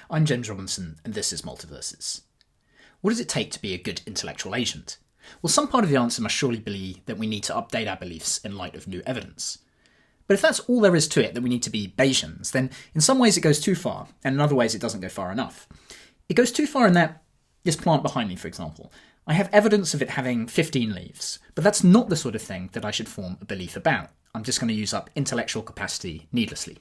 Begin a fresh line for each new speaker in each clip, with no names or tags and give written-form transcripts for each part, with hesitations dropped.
I'm James Robinson, and this is Multiverses. What does it take to be a good intellectual agent? Well, some part of the answer must surely be that we need to update our beliefs in light of new evidence. But if that's all there is to it, that we need to be Bayesians, then in some ways it goes too far, and in other ways it doesn't go far enough. It goes too far in that, this plant behind me, for example, I have evidence of it having 15 leaves, but that's not the sort of thing that I should form a belief about. I'm just going to use up intellectual capacity needlessly.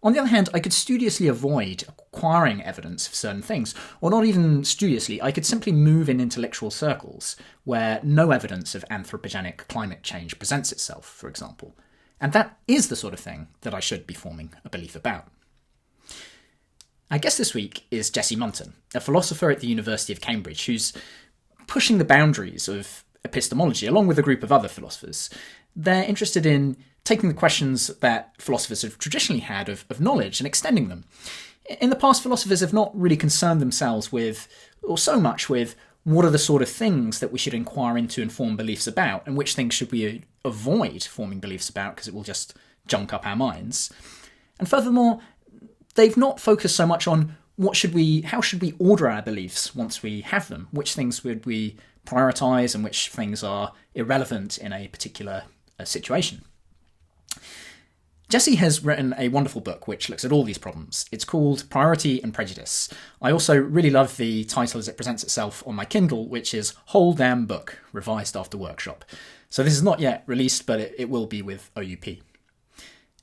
On the other hand, I could studiously avoid acquiring evidence of certain things, or not even studiously, I could simply move in intellectual circles where no evidence of anthropogenic climate change presents itself, for example. And that is the sort of thing that I should be forming a belief about. Our guest this week is Jessie Munton, a philosopher at the University of Cambridge who's pushing the boundaries of epistemology along with a group of other philosophers. They're interested in taking the questions that philosophers have traditionally had of knowledge and extending them. In the past, philosophers have not really concerned themselves with, or so much with, what are the sort of things that we should inquire into and form beliefs about, and which things should we avoid forming beliefs about because it will just junk up our minds. And furthermore, they've not focused so much on how should we order our beliefs once we have them, which things would we prioritise and which things are irrelevant in a particular situation. Jessie has written a wonderful book which looks at all these problems. It's called Priority and Prejudice. I also really love the title as it presents itself on my Kindle, which is Whole Damn Book, revised after workshop. So this is not yet released, but it will be with OUP.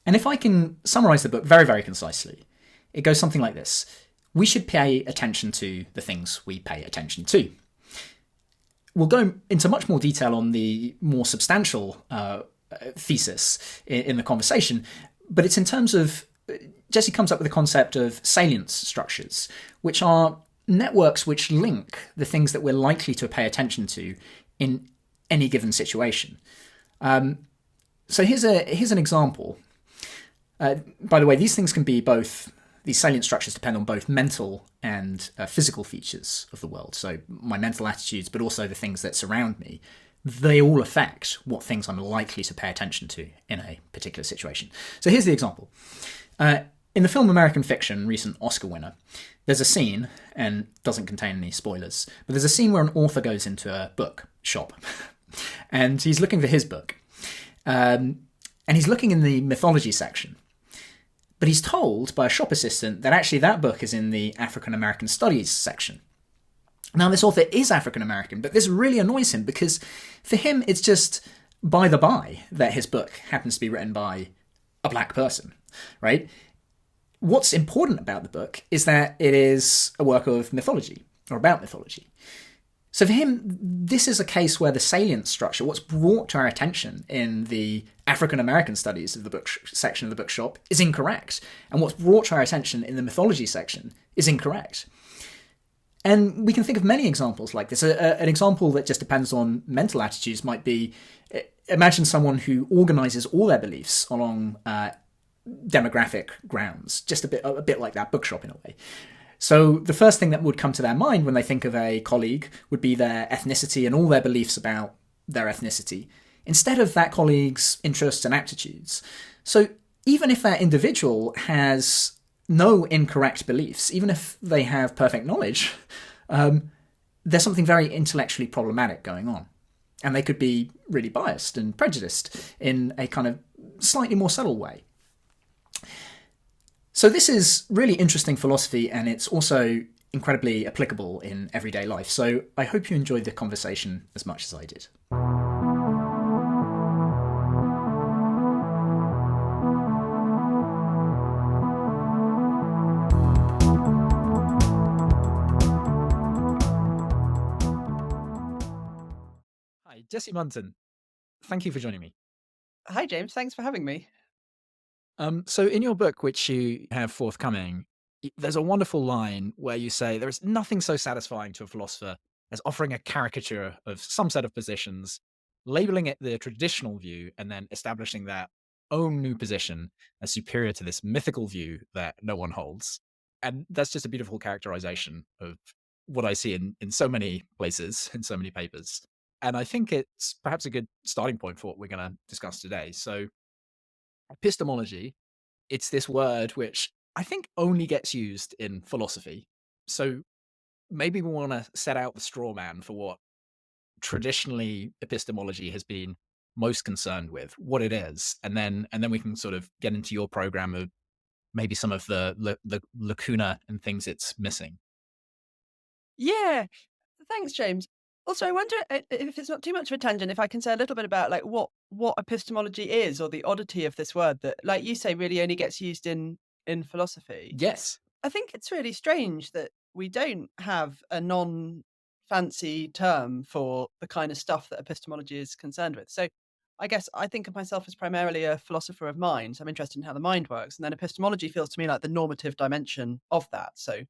And if I can summarise the book very, very concisely, it goes something like this. We should pay attention to the things we pay attention to. We'll go into much more detail on the more substantial thesis in the conversation, but it's in terms of, Jessie comes up with the concept of salience structures, which are networks which link the things that we're likely to pay attention to in any given situation. So here's an example. By the way, these things can be these salient structures depend on both mental and physical features of the world. So my mental attitudes, but also the things that surround me, they all affect what things I'm likely to pay attention to in a particular situation. So here's the example. In the film American Fiction, recent Oscar winner, there's a scene, and doesn't contain any spoilers, but there's a scene where an author goes into a book shop and he's looking for his book. And he's looking in the mythology section. But he's told by a shop assistant that actually that book is in the African American Studies section. Now, this author is African American, but this really annoys him because for him, it's just by the by that his book happens to be written by a black person, right? What's important about the book is that it is a work of mythology or about mythology. So for him, this is a case where the salient structure, what's brought to our attention in the African American studies of the book section of the bookshop, is incorrect. And what's brought to our attention in the mythology section is incorrect. And we can think of many examples like this. An example that just depends on mental attitudes might be, imagine someone who organises all their beliefs along demographic grounds, just a bit like that bookshop in a way. So the first thing that would come to their mind when they think of a colleague would be their ethnicity and all their beliefs about their ethnicity, instead of that colleague's interests and aptitudes. So even if that individual has no incorrect beliefs, even if they have perfect knowledge, there's something very intellectually problematic going on. And they could be really biased and prejudiced in a kind of slightly more subtle way. So this is really interesting philosophy, and it's also incredibly applicable in everyday life. So I hope you enjoyed the conversation as much as I did. Hi, Jessie Munton. Thank you for joining me.
Hi, James. Thanks for having me.
So in your book, which you have forthcoming, there's a wonderful line where you say there is nothing so satisfying to a philosopher as offering a caricature of some set of positions, labeling it the traditional view, and then establishing that own new position as superior to this mythical view that no one holds. And that's just a beautiful characterization of what I see in so many places, in so many papers. And I think it's perhaps a good starting point for what we're going to discuss today. So epistemology, it's this word which I think only gets used in philosophy. So maybe we want to set out the straw man for what traditionally epistemology has been most concerned with, what it is, and then we can sort of get into your program of maybe some of the lacuna and things it's missing.
Yeah, thanks, James. Also, I wonder if it's not too much of a tangent, if I can say a little bit about like what epistemology is, or the oddity of this word that, like you say, really only gets used in philosophy.
Yes.
I think it's really strange that we don't have a non-fancy term for the kind of stuff that epistemology is concerned with. So I guess I think of myself as primarily a philosopher of mind. So I'm interested in how the mind works. And then epistemology feels to me like the normative dimension of that. So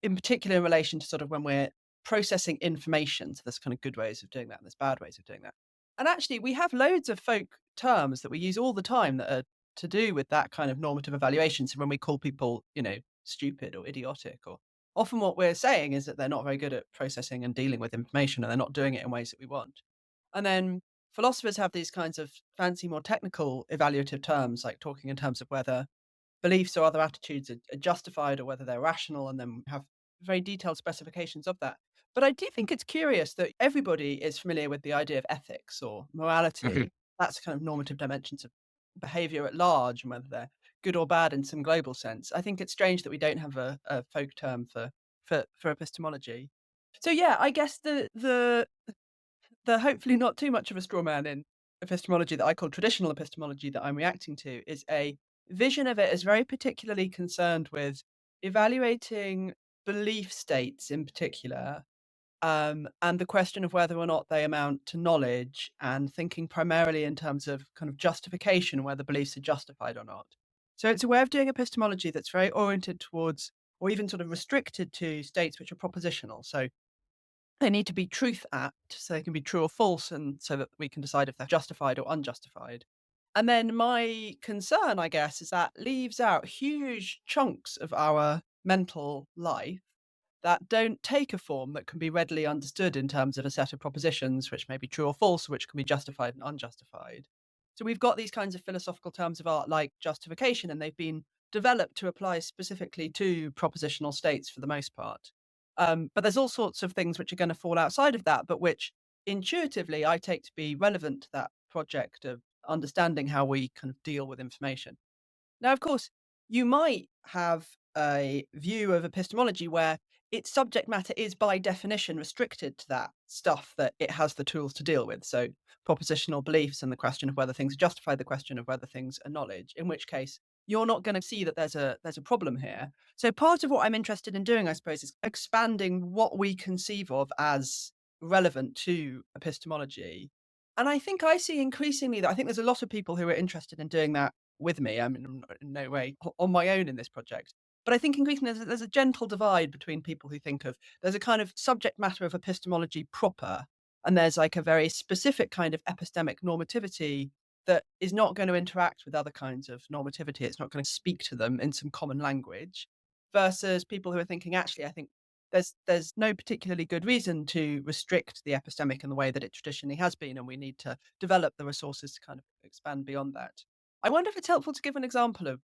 in particular in relation to sort of when we're processing information, so there's kind of good ways of doing that and there's bad ways of doing that. And actually we have loads of folk terms that we use all the time that are to do with that kind of normative evaluation. So when we call people, stupid or idiotic, or often what we're saying is that they're not very good at processing and dealing with information and they're not doing it in ways that we want. And then philosophers have these kinds of fancy, more technical evaluative terms, like talking in terms of whether beliefs or other attitudes are justified or whether they're rational, and then have very detailed specifications of that. But I do think it's curious that everybody is familiar with the idea of ethics or
Mhm.
morality. That's kind of normative dimensions of behavior at large and whether they're good or bad in some global sense. I think it's strange that we don't have a folk term for epistemology. So yeah, I guess the hopefully not too much of a straw man in epistemology that I call traditional epistemology that I'm reacting to is a vision of it as very particularly concerned with evaluating belief states in particular, and the question of whether or not they amount to knowledge, and thinking primarily in terms of kind of justification, whether beliefs are justified or not. So it's a way of doing epistemology that's very oriented towards, or even sort of restricted to, states which are propositional. So they need to be truth apt, so they can be true or false, and so that we can decide if they're justified or unjustified. And then my concern, I guess, is that leaves out huge chunks of our mental life that don't take a form that can be readily understood in terms of a set of propositions, which may be true or false, which can be justified and unjustified. So we've got these kinds of philosophical terms of art like justification, and they've been developed to apply specifically to propositional states for the most part. But there's all sorts of things which are going to fall outside of that, but which intuitively I take to be relevant to that project of understanding how we kind of deal with information. Now, of course, you might have a view of epistemology where its subject matter is by definition restricted to that stuff that it has the tools to deal with. So, propositional beliefs and the question of whether things are justified, the question of whether things are knowledge, in which case you're not going to see that there's a problem here. So, part of what I'm interested in doing, I suppose, is expanding what we conceive of as relevant to epistemology. And I think I see increasingly that I think there's a lot of people who are interested in doing that with me. I'm in no way on my own in this project. But I think increasingly there's a gentle divide between people who think of there's a kind of subject matter of epistemology proper, and there's like a very specific kind of epistemic normativity that is not going to interact with other kinds of normativity. It's not going to speak to them in some common language, versus people who are thinking, actually, I think there's no particularly good reason to restrict the epistemic in the way that it traditionally has been, and we need to develop the resources to kind of expand beyond that. I wonder if it's helpful to give an example of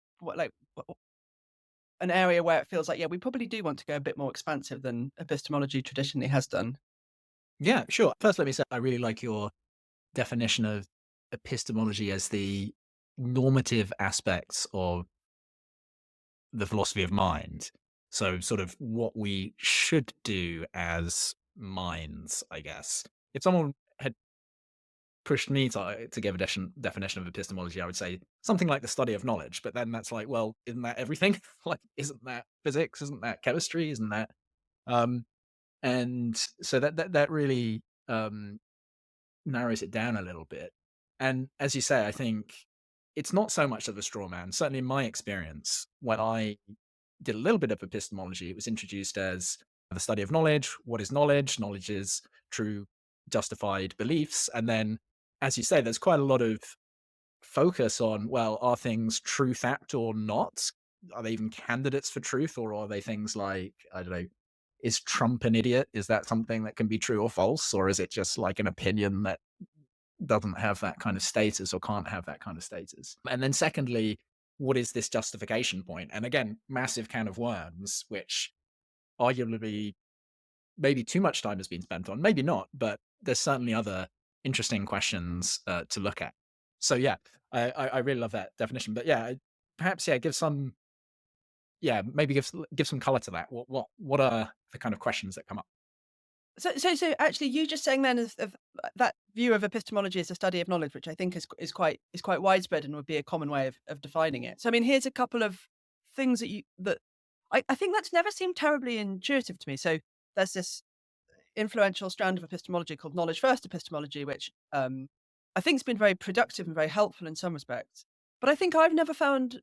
an area where it feels like, yeah, we probably do want to go a bit more expansive than epistemology traditionally has done.
Yeah, sure. First, let me say I really like your definition of epistemology as the normative aspects of the philosophy of mind. So, sort of what we should do as minds, I guess. If someone had pushed me to give a definition of epistemology, I would say something like the study of knowledge. But then that's like, well, isn't that everything? Like, isn't that physics? Isn't that chemistry? Isn't that? Um, and so that really narrows it down a little bit. And as you say, I think it's not so much of a straw man. Certainly, in my experience, when I did a little bit of epistemology, it was introduced as the study of knowledge. What is knowledge? Knowledge is true, justified beliefs. And then, as you say, there's quite a lot of focus on, well, are things truth apt or not? Are they even candidates for truth? Or are they things like, I don't know, is Trump an idiot? Is that something that can be true or false? Or is it just like an opinion that doesn't have that kind of status or can't have that kind of status? And then secondly, what is this justification point? And again, massive can of worms, which arguably maybe too much time has been spent on, maybe not, but there's certainly other interesting questions to look at. So yeah, I really love that definition. But yeah, perhaps give some maybe give some color to that. What are the kind of questions that come up?
So actually, you just saying then of that view of epistemology as a study of knowledge, which I think is quite widespread and would be a common way of defining it. So I mean, here's a couple of things that I think that's never seemed terribly intuitive to me. So there's this influential strand of epistemology called knowledge first epistemology, which I think has been very productive and very helpful in some respects. But I think I've never found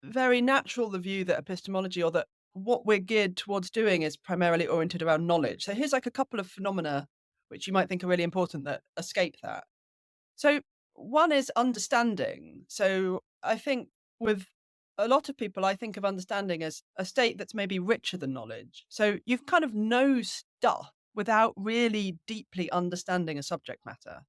very natural the view that epistemology, or that what we're geared towards doing, is primarily oriented around knowledge. So here's like a couple of phenomena which you might think are really important that escape that. So one is understanding. So I think with a lot of people, I think of understanding as a state that's maybe richer than knowledge. So you kind of know stuff without really deeply understanding a subject matter.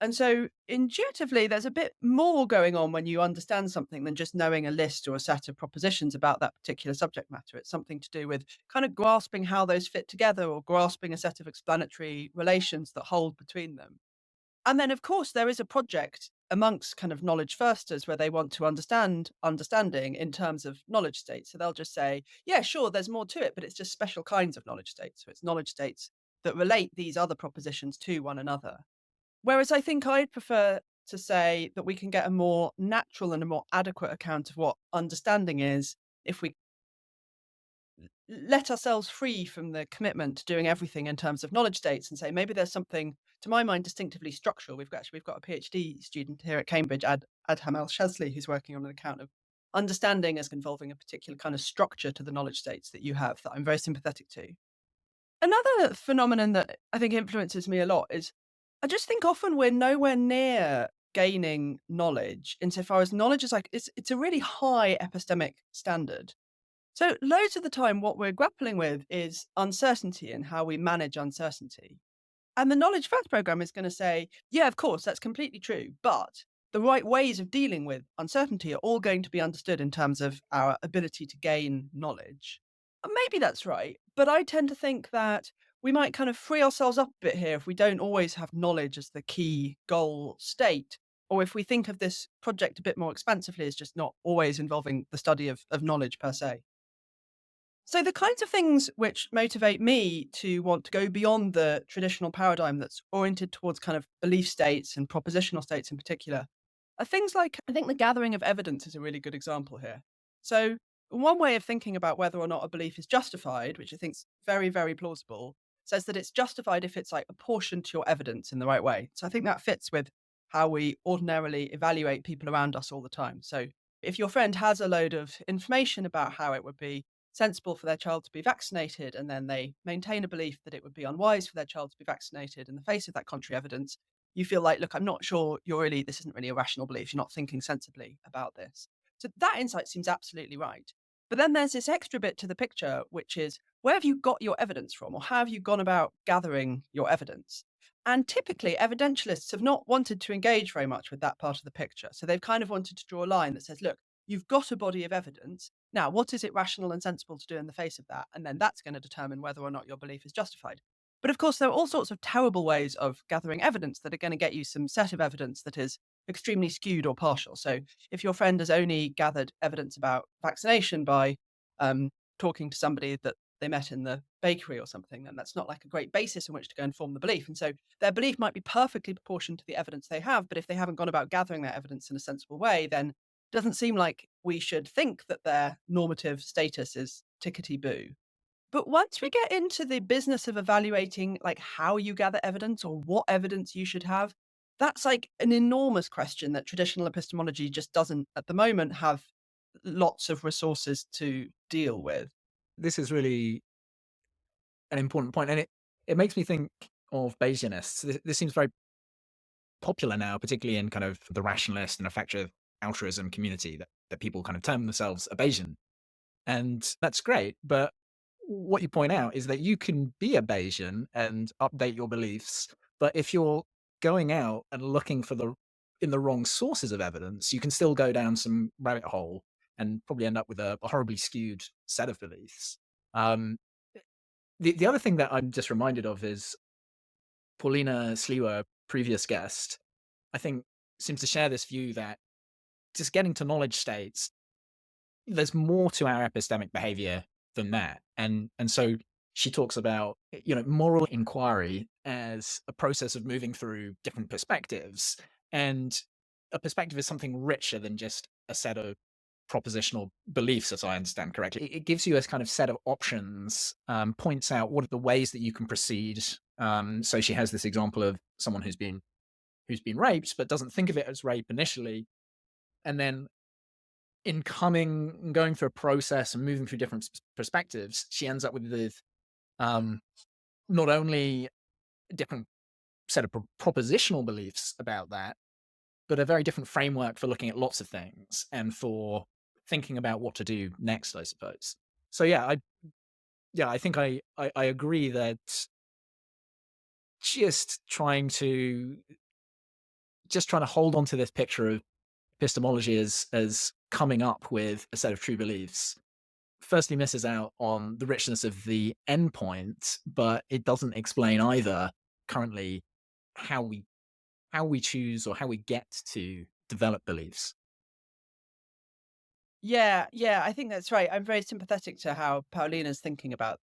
And so intuitively, there's a bit more going on when you understand something than just knowing a list or a set of propositions about that particular subject matter. It's something to do with kind of grasping how those fit together, or grasping a set of explanatory relations that hold between them. And then, of course, there is a project amongst kind of knowledge firsters where they want to understand understanding in terms of knowledge states. So they'll just say, yeah, sure, there's more to it, but it's just special kinds of knowledge states. So it's knowledge states that relate these other propositions to one another. Whereas I think I'd prefer to say that we can get a more natural and a more adequate account of what understanding is if we let ourselves free from the commitment to doing everything in terms of knowledge states, and say maybe there's something, to my mind, distinctively structural. We've got a PhD student here at Cambridge, Adham El Shazli, who's working on an account of understanding as involving a particular kind of structure to the knowledge states that you have, that I'm very sympathetic to. Another phenomenon that I think influences me a lot is, I just think often we're nowhere near gaining knowledge, insofar as knowledge is like it's a really high epistemic standard. So loads of the time, what we're grappling with is uncertainty and how we manage uncertainty. And the Knowledge First program is going to say, yeah, of course, that's completely true. But the right ways of dealing with uncertainty are all going to be understood in terms of our ability to gain knowledge. And maybe that's right. But I tend to think that we might kind of free ourselves up a bit here if we don't always have knowledge as the key goal state. Or if we think of this project a bit more expansively as just not always involving the study of knowledge per se. So the kinds of things which motivate me to want to go beyond the traditional paradigm that's oriented towards kind of belief states and propositional states in particular are things like, I think the gathering of evidence is a really good example here. So one way of thinking about whether or not a belief is justified, which I think is very, very plausible, says that it's justified if it's like apportioned to your evidence in the right way. So I think that fits with how we ordinarily evaluate people around us all the time. So if your friend has a load of information about how it would be sensible for their child to be vaccinated, and then they maintain a belief that it would be unwise for their child to be vaccinated in the face of that contrary evidence, you feel like, look, I'm not sure this isn't really a rational belief. You're not thinking sensibly about this. So that insight seems absolutely right. But then there's this extra bit to the picture, which is, where have you got your evidence from, or how have you gone about gathering your evidence? And typically, evidentialists have not wanted to engage very much with that part of the picture. So they've kind of wanted to draw a line that says, look, you've got a body of evidence. Now, what is it rational and sensible to do in the face of that? And then that's going to determine whether or not your belief is justified. But of course, there are all sorts of terrible ways of gathering evidence that are going to get you some set of evidence that is extremely skewed or partial. So if your friend has only gathered evidence about vaccination by talking to somebody that they met in the bakery or something, then that's not like a great basis on which to go and form the belief. And so their belief might be perfectly proportioned to the evidence they have, but if they haven't gone about gathering that evidence in a sensible way, then it doesn't seem like we should think that their normative status is tickety-boo. But once we get into the business of evaluating like how you gather evidence or what evidence you should have, that's like an enormous question that traditional epistemology just doesn't at the moment have lots of resources to deal with.
This is really an important point, and it makes me think of Bayesianists. This seems very popular now, particularly in kind of the rationalist and effective altruism community, that people kind of term themselves a Bayesian. And that's great. But what you point out is that you can be a Bayesian and update your beliefs. But if you're going out and looking for in the wrong sources of evidence, you can still go down some rabbit hole and probably end up with a horribly skewed set of beliefs. Um, the other thing that I'm just reminded of is Paulina Sliwa, previous guest, I think seems to share this view that just getting to knowledge states, there's more to our epistemic behavior than that. And so she talks about, moral inquiry as a process of moving through different perspectives. And a perspective is something richer than just a set of propositional beliefs, as I understand correctly. It gives you a kind of set of options, points out what are the ways that you can proceed. So she has this example of someone who's been raped, but doesn't think of it as rape initially. And then in going through a process and moving through different perspectives, she ends up with not only a different set of propositional beliefs about that, but a very different framework for looking at lots of things and for thinking about what to do next, I suppose. So I think I agree that just trying to hold on to this picture of epistemology as coming up with a set of true beliefs firstly misses out on the richness of the endpoint, but it doesn't explain either currently how we choose or how we get to develop beliefs.
Yeah, I think that's right. I'm very sympathetic to how Paulina's thinking about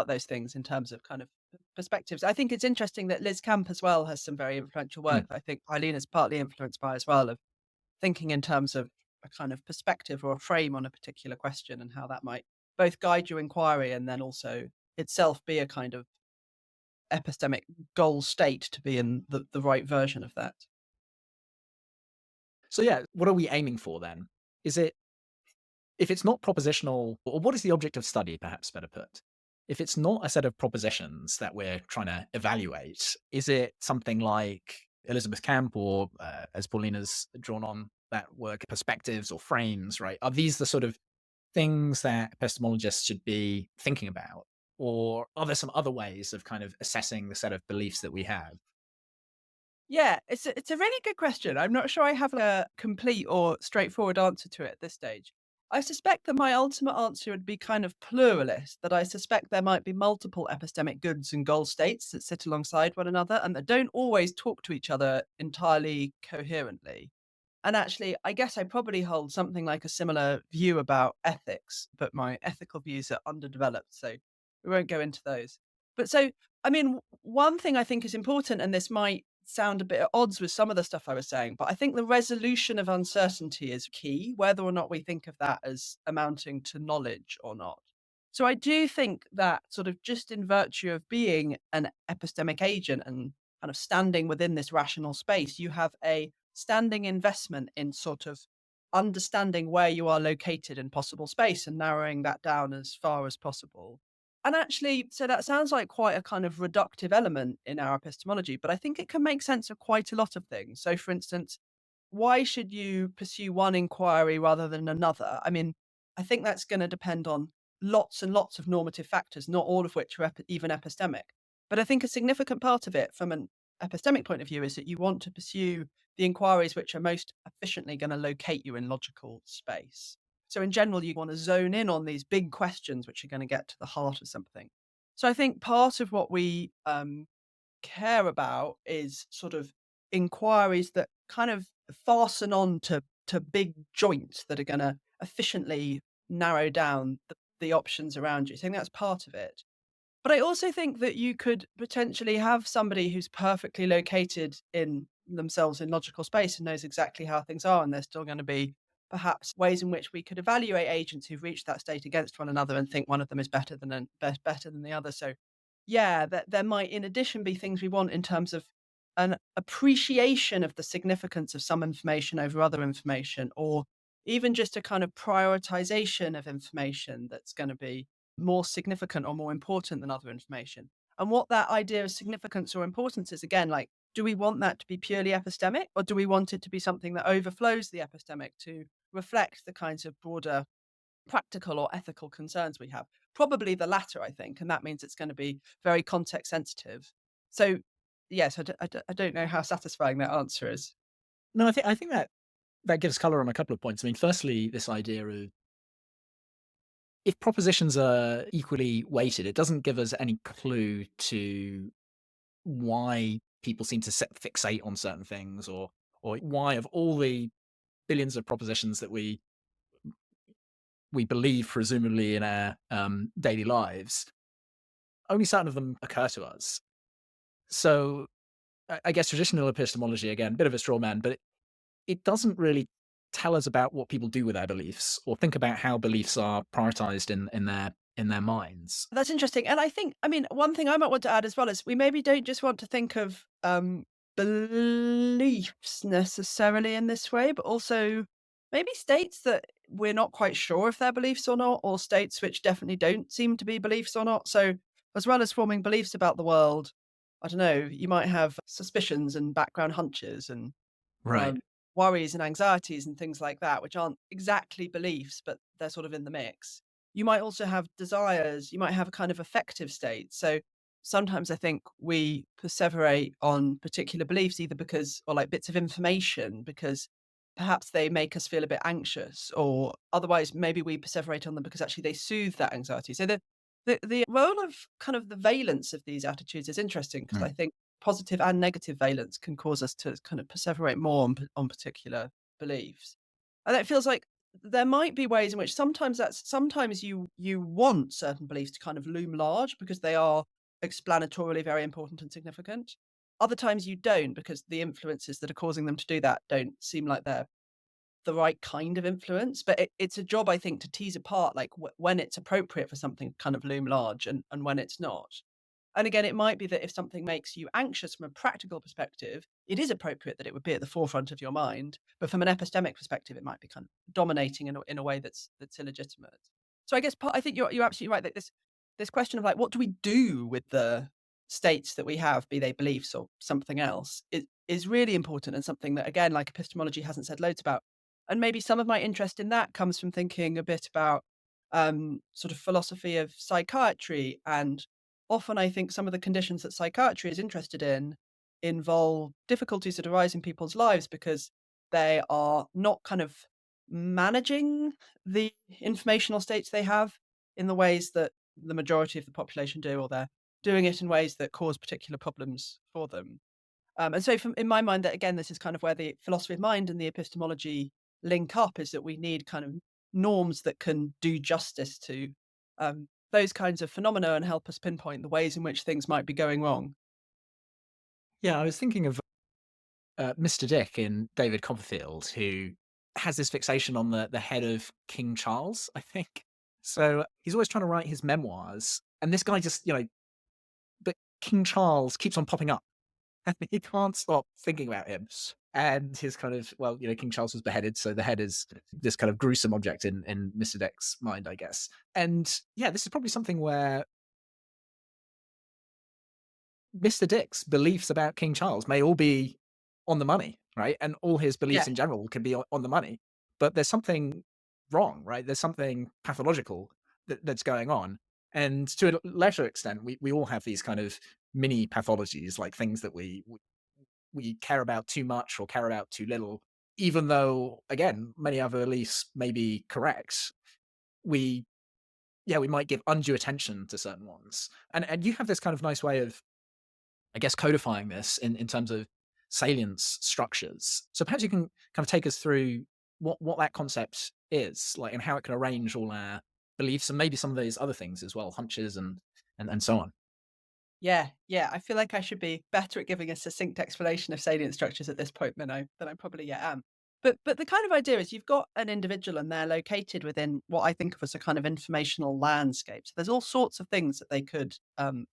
those things in terms of kind of perspectives. I think it's interesting that Liz Camp as well has some very influential
Mm.
work that I think Paulina's partly influenced by as well, of thinking in terms of a kind of perspective or a frame on a particular question and how that might both guide your inquiry and then also itself be a kind of epistemic goal state to be in the right version of that.
So what are we aiming for then? Is it, if it's not propositional, or what is the object of study, perhaps better put? If it's not a set of propositions that we're trying to evaluate, is it something like Elizabeth Camp or, as Paulina's drawn on that work, perspectives or frames, right? Are these the sort of things that epistemologists should be thinking about? Or are there some other ways of kind of assessing the set of beliefs that we have?
Yeah, it's a really good question. I'm not sure I have a complete or straightforward answer to it at this stage. I suspect that my ultimate answer would be kind of pluralist, that I suspect there might be multiple epistemic goods and goal states that sit alongside one another and that don't always talk to each other entirely coherently. And actually, I guess I probably hold something like a similar view about ethics, but my ethical views are underdeveloped, so we won't go into those. But so, I mean, one thing I think is important, and this might sound a bit at odds with some of the stuff I was saying, but I think the resolution of uncertainty is key, whether or not we think of that as amounting to knowledge or not. So I do think that sort of just in virtue of being an epistemic agent and kind of standing within this rational space, you have a standing investment in sort of understanding where you are located in possible space and narrowing that down as far as possible. And actually, so that sounds like quite a kind of reductive element in our epistemology, but I think it can make sense of quite a lot of things. So, for instance, why should you pursue one inquiry rather than another? I mean, I think that's going to depend on lots and lots of normative factors, not all of which are even epistemic. But I think a significant part of it from an epistemic point of view is that you want to pursue the inquiries which are most efficiently going to locate you in logical space. So, in general, you want to zone in on these big questions which are going to get to the heart of something. So, I think part of what we care about is sort of inquiries that kind of fasten on to big joints that are going to efficiently narrow down the options around you. So I think that's part of it. But I also think that you could potentially have somebody who's perfectly located in themselves in logical space and knows exactly how things are, and there's still going to be perhaps ways in which we could evaluate agents who've reached that state against one another and think one of them is better than the other. So yeah, that there might in addition be things we want in terms of an appreciation of the significance of some information over other information, or even just a kind of prioritization of information that's going to be more significant or more important than other information. And what that idea of significance or importance is, again, like, do we want that to be purely epistemic, or do we want it to be something that overflows the epistemic to reflect the kinds of broader practical or ethical concerns we have? Probably the latter, I think, and that means it's going to be very context sensitive. So, yes, I don't know how satisfying that answer is.
No, I think that gives color on a couple of points. I mean, firstly, this idea of if propositions are equally weighted, it doesn't give us any clue to why people seem to fixate on certain things, or why of all the billions of propositions that we believe presumably in our daily lives, only certain of them occur to us. So I guess traditional epistemology, again, a bit of a straw man, but it doesn't really tell us about what people do with their beliefs or think about how beliefs are prioritized in their minds.
That's interesting. And I think, I mean, one thing I might want to add as well is we maybe don't just want to think of beliefs necessarily in this way, but also maybe states that we're not quite sure if they're beliefs or not, or states which definitely don't seem to be beliefs or not. So, as well as forming beliefs about the world, I don't know, you might have suspicions and background hunches and
Right.
um, worries and anxieties and things like that, which aren't exactly beliefs, but they're sort of in the mix. You might also have desires, you might have a kind of affective state. So sometimes I think we perseverate on particular beliefs either because, or like bits of information, because perhaps they make us feel a bit anxious, or otherwise maybe we perseverate on them because actually they soothe that anxiety. So the role of kind of the valence of these attitudes is interesting because I
Mm.
think positive and negative valence can cause us to kind of perseverate more on particular beliefs. And it feels like there might be ways in which sometimes you want certain beliefs to kind of loom large because they are explanatorily very important and significant. Other times you don't because the influences that are causing them to do that don't seem like they're the right kind of influence. But it's a job, I think, to tease apart like when it's appropriate for something to kind of loom large and when it's not. And again, it might be that if something makes you anxious from a practical perspective, it is appropriate that it would be at the forefront of your mind. But from an epistemic perspective, it might be kind of dominating in a way that's illegitimate. So I guess I think you're absolutely right that this question of like what do we do with the states that we have, be they beliefs or something else, is really important and something that again, like epistemology hasn't said loads about. And maybe some of my interest in that comes from thinking a bit about sort of philosophy of psychiatry. And often I think some of the conditions that psychiatry is interested in involve difficulties that arise in people's lives because they are not kind of managing the informational states they have in the ways that the majority of the population do, or they're doing it in ways that cause particular problems for them. And so, from in my mind, that again, this is kind of where the philosophy of mind and the epistemology link up. Is that we need kind of norms that can do justice to those kinds of phenomena and help us pinpoint the ways in which things might be going wrong.
Yeah, I was thinking of Mr. Dick in David Copperfield, who has this fixation on the head of King Charles, I think. So he's always trying to write his memoirs, and this guy just, but King Charles keeps on popping up, and he can't stop thinking about him. And his kind of, well, King Charles was beheaded, so the head is this kind of gruesome object in Mr. Dick's mind, I guess. And yeah, this is probably something where Mr. Dick's beliefs about King Charles may all be on the money, right? And all his beliefs
Yeah,
in general can be on the money, but there's something wrong, right? There's something pathological that's going on. And to a lesser extent, we all have these kind of mini pathologies, like things that we care about too much or care about too little, even though, again, many other beliefs may be correct. We, yeah, we might give undue attention to certain ones. And you have this kind of nice way of, I guess, codifying this in terms of salience structures. So perhaps you can kind of take us through what that concept is, like, and how it can arrange all our beliefs and maybe some of those other things as well, hunches and so on.
yeah, yeah. I feel like I should be better at giving a succinct explanation of salient structures at this point than I probably yet am. But the kind of idea is you've got an individual and they're located within what I think of as a kind of informational landscape. So there's all sorts of things that they could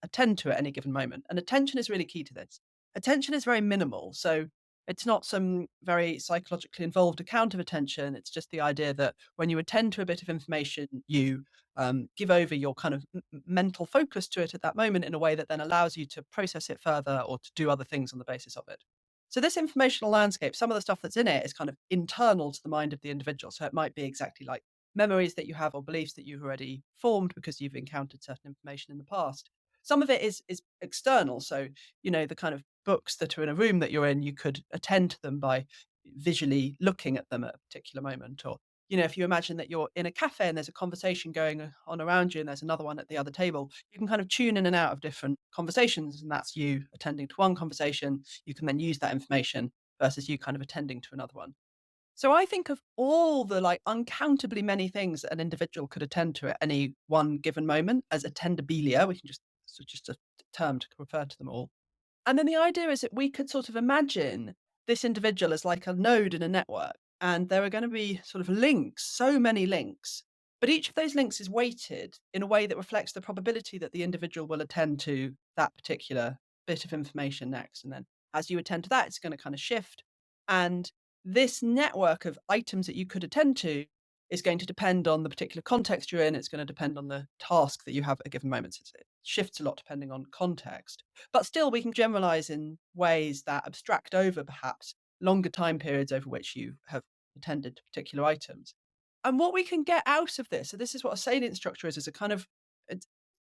attend to at any given moment, and attention is really key to this. Attention is very minimal, so it's not some very psychologically involved account of attention. It's just the idea that when you attend to a bit of information, you give over your kind of mental focus to it at that moment in a way that then allows you to process it further or to do other things on the basis of it. So this informational landscape, some of the stuff that's in it is kind of internal to the mind of the individual. So it might be exactly like memories that you have or beliefs that you've already formed because you've encountered certain information in the past. Some of it is external. So, the kind of books that are in a room that you're in, you could attend to them by visually looking at them at a particular moment, or if you imagine that you're in a cafe and there's a conversation going on around you and there's another one at the other table, you can kind of tune in and out of different conversations. And that's you attending to one conversation. You can then use that information versus you kind of attending to another one. So I think of all the like uncountably many things that an individual could attend to at any one given moment as attendabilia. We can just, so just a term to refer to them all. And then the idea is that we could sort of imagine this individual as like a node in a network, and there are going to be sort of links, so many links, but each of those links is weighted in a way that reflects the probability that the individual will attend to that particular bit of information next. And then as you attend to that, it's going to kind of shift. And this network of items that you could attend to is going to depend on the particular context you're in. It's going to depend on the task that you have at a given moment. So it shifts a lot depending on context. But still, we can generalize in ways that abstract over perhaps longer time periods over which you have attended to particular items. And what we can get out of this, so this is what a salient structure is a kind of,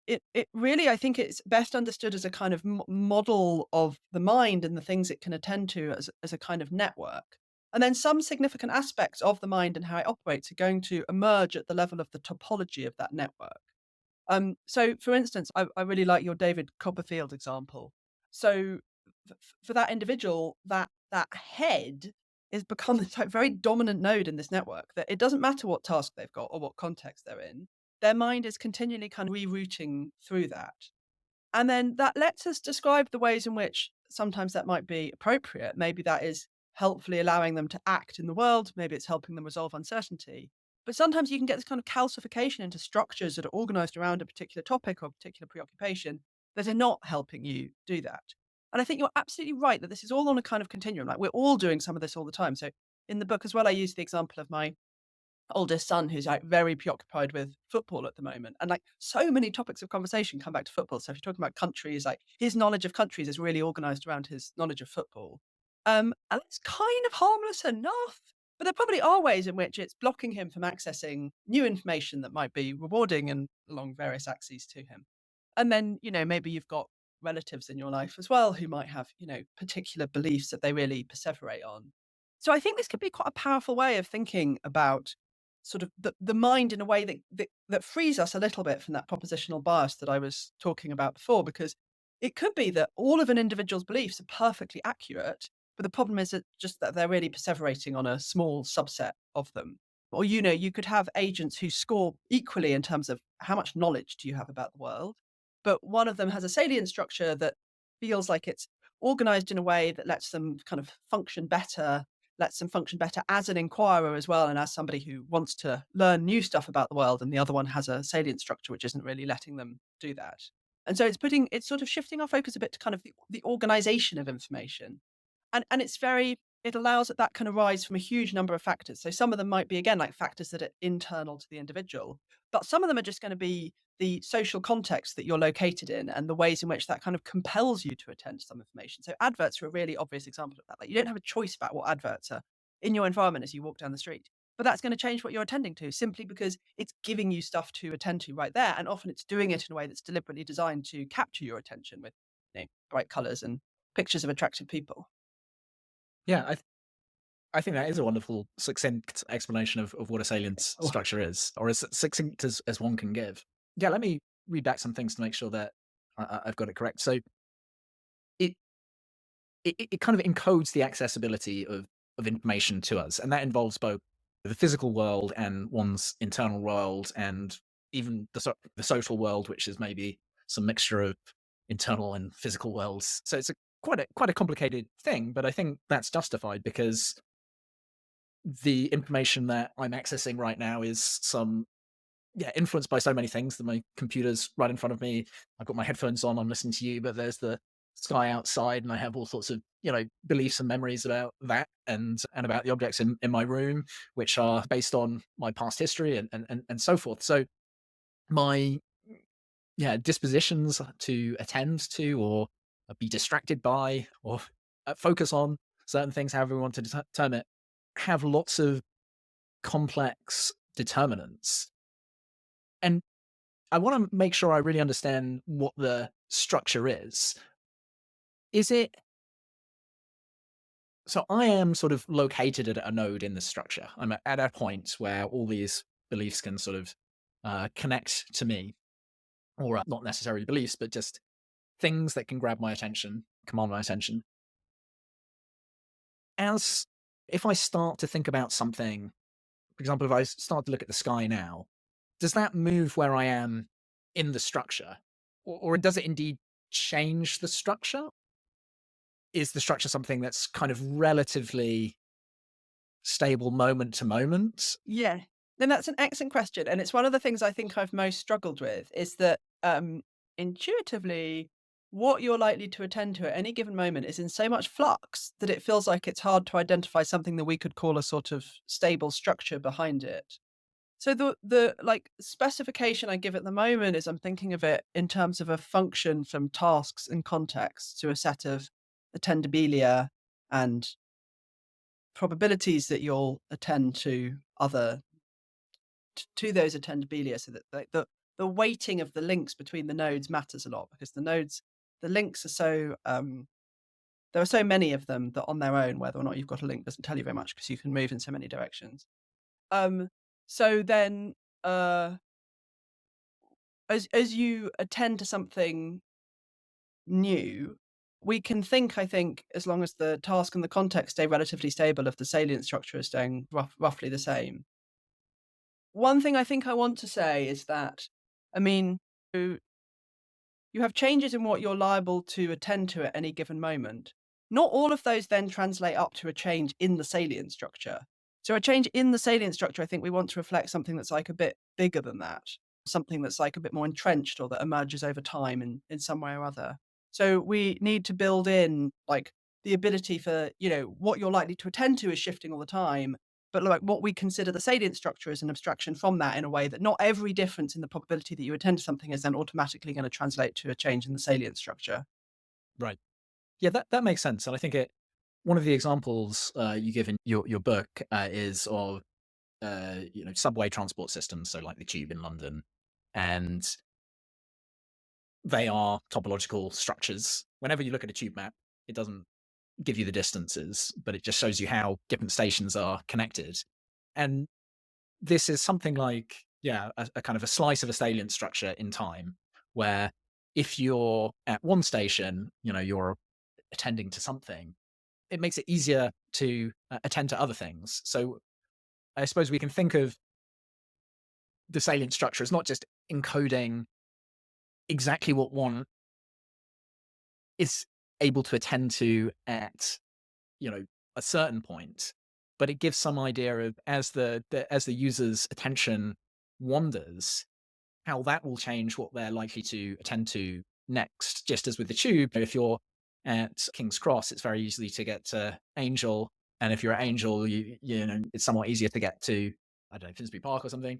it really, I think it's best understood as a kind of model of the mind and the things it can attend to as a kind of network. And then some significant aspects of the mind and how it operates are going to emerge at the level of the topology of that network. So for instance, I really like your David Copperfield example. So for that individual, that head is become this like very dominant node in this network that it doesn't matter what task they've got or what context they're in. Their mind is continually kind of rerouting through that. And then that lets us describe the ways in which sometimes that might be appropriate. Maybe that is helpfully allowing them to act in the world. Maybe it's helping them resolve uncertainty. But sometimes you can get this kind of calcification into structures that are organized around a particular topic or a particular preoccupation that are not helping you do that. And I think you're absolutely right that this is all on a kind of continuum. Like we're all doing some of this all the time. So in the book as well, I use the example of my oldest son who's like very preoccupied with football at the moment. And like so many topics of conversation come back to football. So if you're talking about countries, like his knowledge of countries is really organized around his knowledge of football. And it's kind of harmless enough. But there probably are ways in which it's blocking him from accessing new information that might be rewarding and along various axes to him. And then, maybe you've got relatives in your life as well who might have, particular beliefs that they really perseverate on. So I think this could be quite a powerful way of thinking about sort of the mind in a way that frees us a little bit from that propositional bias that I was talking about before, because it could be that all of an individual's beliefs are perfectly accurate, but the problem is that just that they're really perseverating on a small subset of them. Or, you could have agents who score equally in terms of how much knowledge do you have about the world, but one of them has a salient structure that feels like it's organized in a way that lets them kind of function better, lets them function better as an inquirer as well, and as somebody who wants to learn new stuff about the world, and the other one has a salient structure which isn't really letting them do that. And so it's sort of shifting our focus a bit to kind of the organization of information. And it allows that can arise from a huge number of factors. So some of them might be, again, like factors that are internal to the individual, but some of them are just going to be the social context that you're located in and the ways in which that kind of compels you to attend to some information. So adverts are a really obvious example of that. Like you don't have a choice about what adverts are in your environment as you walk down the street, but that's going to change what you're attending to simply because it's giving you stuff to attend to right there. And often it's doing it in a way that's deliberately designed to capture your attention with bright colors and pictures of attractive people.
Yeah, I think that is a wonderful, succinct explanation of what a salience
Oh,
structure is, or as succinct as one can give. Yeah, let me read back some things to make sure that I've got it correct. So it, it kind of encodes the accessibility of information to us, and that involves both the physical world and one's internal world, and even the social world, which is maybe some mixture of internal and physical worlds. So it's quite a complicated thing, but I think that's justified because the information that I'm accessing right now is influenced by so many things. That my computer's right in front of me. I've got my headphones on. I'm listening to you, but there's the sky outside, and I have all sorts of beliefs and memories about that, and about the objects in my room, which are based on my past history and so forth. So my dispositions to attend to or be distracted by or focus on certain things, however we want to term it, have lots of complex determinants. And I want to make sure I really understand what the structure is. Is it So I am sort of located at a node in the structure. I'm at a point where all these beliefs can sort of connect to me, or not necessarily beliefs, but just things that can grab my attention, command my attention. As if I start to think about something, for example, if I start to look at the sky now, does that move where I am in the structure? Or does it indeed change the structure? Is the structure something that's kind of relatively stable moment to moment?
Yeah. Then that's an excellent question. And it's one of the things I think I've most struggled with is that intuitively, what you're likely to attend to at any given moment is in so much flux that it feels like it's hard to identify something that we could call a sort of stable structure behind it. So the like specification I give at the moment is I'm thinking of it in terms of a function from tasks and contexts to a set of attendabilia and probabilities that you'll attend to to those attendabilia, so that the weighting of the links between the nodes matters a lot, because the links are so there are so many of them that on their own, whether or not you've got a link doesn't tell you very much because you can move in so many directions. Um, so then, as you attend to something new, we can think, I think, as long as the task and the context stay relatively stable, if the salient structure is staying roughly the same. One thing I think I want to say is that, I mean, you have changes in what you're liable to attend to at any given moment. Not all of those then translate up to a change in the salient structure. So a change in the salient structure, I think we want to reflect something that's like a bit bigger than that, something that's like a bit more entrenched or that emerges over time in some way or other. So we need to build in like the ability for, what you're likely to attend to is shifting all the time, but like what we consider the salient structure is an abstraction from that, in a way that not every difference in the probability that you attend to something is then automatically going to translate to a change in the salient structure.
Right. Yeah, that makes sense. And I think one of the examples you give in your book is of subway transport systems, so like the tube in London, and they are topological structures. Whenever you look at a tube map, it doesn't give you the distances, but it just shows you how different stations are connected. And this is something like, a kind of a slice of a salient structure in time, where if you're at one station, you're attending to something, it makes it easier to attend to other things. So I suppose we can think of the salient structure as not just encoding exactly what one is able to attend to at a certain point, but it gives some idea of, as the user's attention wanders, how that will change what they're likely to attend to next. Just as with the tube, if you're at King's Cross, it's very easy to get to Angel, and if you're at Angel, it's somewhat easier to get to, I don't know, Finsbury Park or something.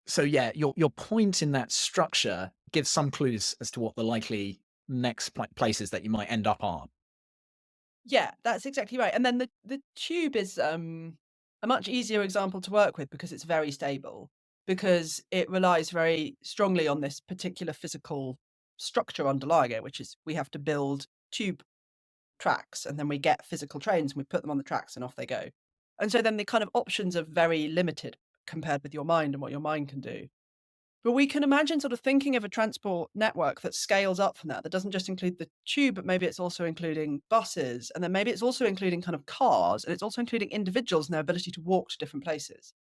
So yeah, your point in that structure gives some clues as to what the likely next places that you might end up are.
Yeah, that's exactly right. And then the tube is a much easier example to work with because it's very stable, because it relies very strongly on this particular physical structure underlying it, which is we have to build tube tracks, and then we get physical trains and we put them on the tracks and off they go. And so then the kind of options are very limited compared with your mind and what your mind can do. But we can imagine sort of thinking of a transport network that scales up from that, that doesn't just include the tube, but maybe it's also including buses, and then maybe it's also including kind of cars, and it's also including individuals and their ability to walk to different places.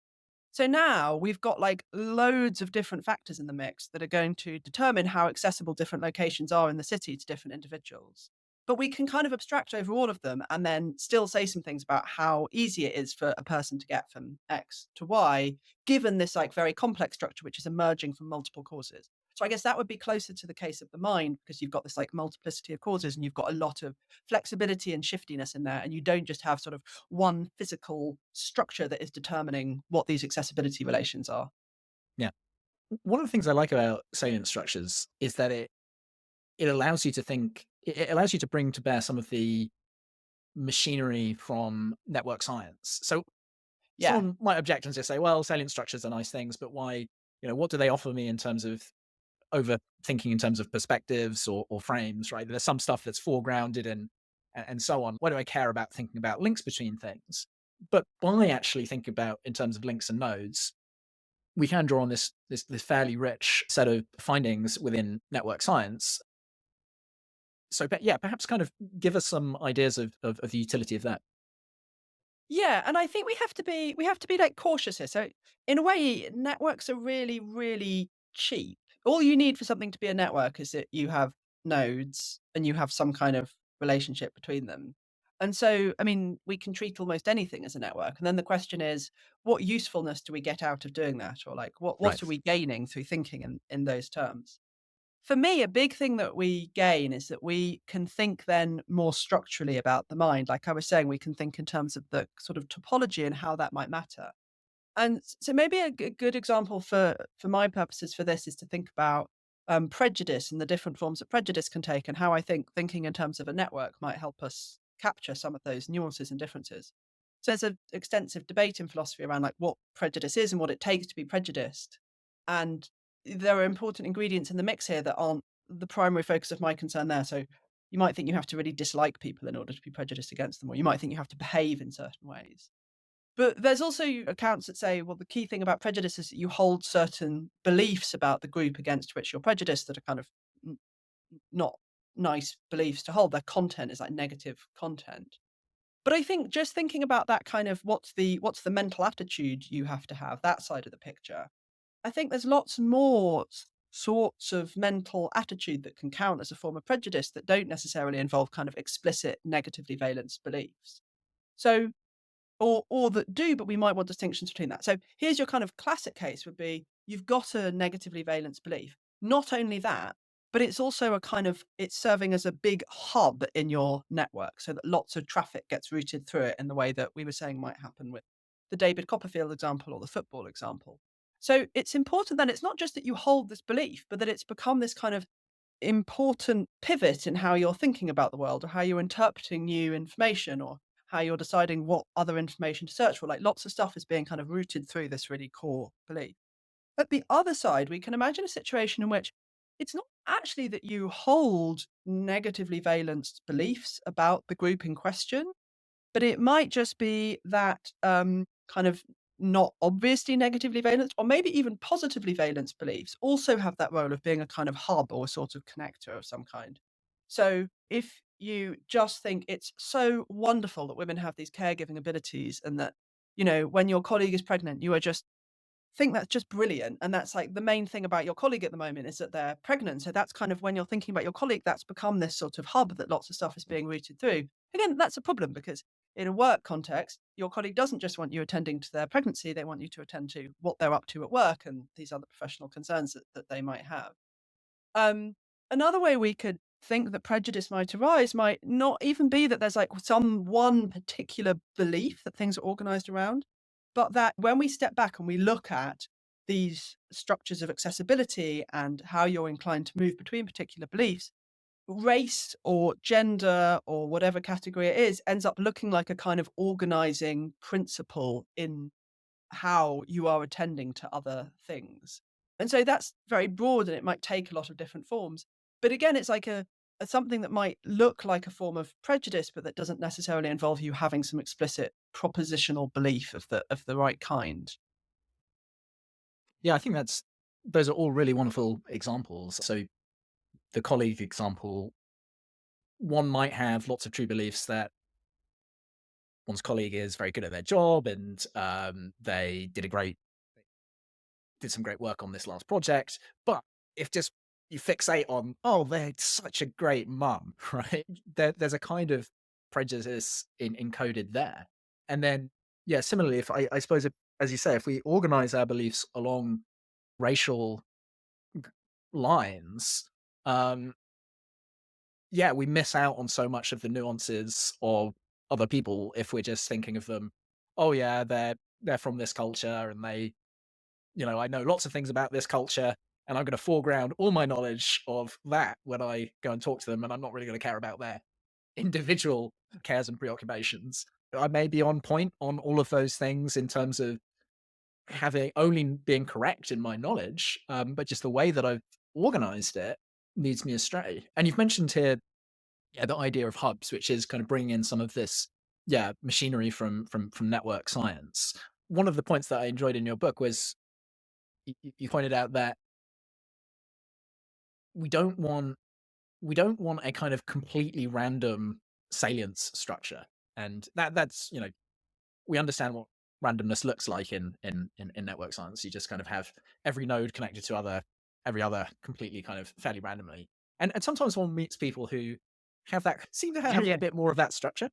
So now we've got like loads of different factors in the mix that are going to determine how accessible different locations are in the city to different individuals. But we can kind of abstract over all of them and then still say some things about how easy it is for a person to get from X to Y, given this like very complex structure which is emerging from multiple causes. So I guess that would be closer to the case of the mind, because you've got this like multiplicity of causes and you've got a lot of flexibility and shiftiness in there, and you don't just have sort of one physical structure that is determining what these accessibility relations are.
Yeah. One of the things I like about salient structures is that it allows you to think, it allows you to bring to bear some of the machinery from network science. So
Yeah.
someone might object and just say, well, salient structures are nice things, but why, what do they offer me in terms of overthinking, in terms of perspectives or frames, right? There's some stuff that's foregrounded in and so on. Why do I care about thinking about links between things? But by actually thinking about in terms of links and nodes, we can draw on this fairly rich set of findings within network science. So, but yeah, perhaps kind of give us some ideas of the utility of that.
Yeah, and I think we have to be like cautious here. So in a way, networks are really, really cheap. All you need for something to be a network is that you have nodes and you have some kind of relationship between them. And so, I mean, we can treat almost anything as a network. And then the question is, what usefulness do we get out of doing that? Or like what
Right.
are we gaining through thinking in those terms? For me, a big thing that we gain is that we can think then more structurally about the mind. Like I was saying, we can think in terms of the sort of topology and how that might matter. And so maybe a good example for my purposes for this is to think about prejudice and the different forms that prejudice can take, and how I think thinking in terms of a network might help us capture some of those nuances and differences. So there's an extensive debate in philosophy around like what prejudice is and what it takes to be prejudiced. And there are important ingredients in the mix here that aren't the primary focus of my concern there. So you might think you have to really dislike people in order to be prejudiced against them, or you might think you have to behave in certain ways. But there's also accounts that say, well, the key thing about prejudice is that you hold certain beliefs about the group against which you're prejudiced that are kind of n- not nice beliefs to hold. Their content is like negative content. But I think just thinking about that kind of what's the mental attitude you have to have, that side of the picture. I think there's lots more sorts of mental attitude that can count as a form of prejudice that don't necessarily involve kind of explicit negatively valenced beliefs. So or that do, but we might want distinctions between that. So here's your kind of classic case would be you've got a negatively valenced belief. Not only that, but it's also a kind of it's serving as a big hub in your network so that lots of traffic gets routed through it in the way that we were saying might happen with the David Copperfield example or the football example. So it's important that it's not just that you hold this belief, but that it's become this kind of important pivot in how you're thinking about the world or how you're interpreting new information or how you're deciding what other information to search for. Like lots of stuff is being kind of routed through this really core belief. At the other side, we can imagine a situation in which it's not actually that you hold negatively valenced beliefs about the group in question, but it might just be that kind of not obviously negatively valenced, or maybe even positively valenced beliefs also have that role of being a kind of hub or a sort of connector of some kind. So if you just think it's so wonderful that women have these caregiving abilities and that, when your colleague is pregnant, you are just think that's just brilliant. And that's like the main thing about your colleague at the moment is that they're pregnant. So that's kind of when you're thinking about your colleague, that's become this sort of hub that lots of stuff is being routed through. Again, that's a problem because in a work context, your colleague doesn't just want you attending to their pregnancy, they want you to attend to what they're up to at work and these other professional concerns that they might have. Um, Another way we could think that prejudice might arise might not even be that there's like some one particular belief that things are organized around, but that when we step back and we look at these structures of accessibility and how you're inclined to move between particular beliefs, race or gender or whatever category it is ends up looking like a kind of organizing principle in how you are attending to other things. And so that's very broad and it might take a lot of different forms. But again, it's like a something that might look like a form of prejudice, but that doesn't necessarily involve you having some explicit propositional belief of the right kind.
Yeah, I think those are all really wonderful examples. So the colleague example, one might have lots of true beliefs that one's colleague is very good at their job and they did some great work on this last project. But if just you fixate on, oh, they're such a great mum, right? There's a kind of prejudice encoded there. And then, yeah, similarly, if I suppose, as you say, if we organize our beliefs along racial lines, um, yeah, we miss out on so much of the nuances of other people if we're just thinking of them, oh yeah, they're from this culture and I know lots of things about this culture and I'm going to foreground all my knowledge of that when I go and talk to them, and I'm not really going to care about their individual cares and preoccupations. I may be on point on all of those things in terms of having only being correct in my knowledge, but just the way that I've organized it leads me astray. And you've mentioned here Yeah, the idea of hubs, which is kind of bringing in some of this, machinery from network science. One of the points that I enjoyed in your book was you pointed out that we don't want we don't want a kind of completely random salience structure, and that's we understand what randomness looks like in network science. You just kind of have every node connected to every other completely kind of fairly randomly. And sometimes one meets people who have that seem to have a bit more of that structure.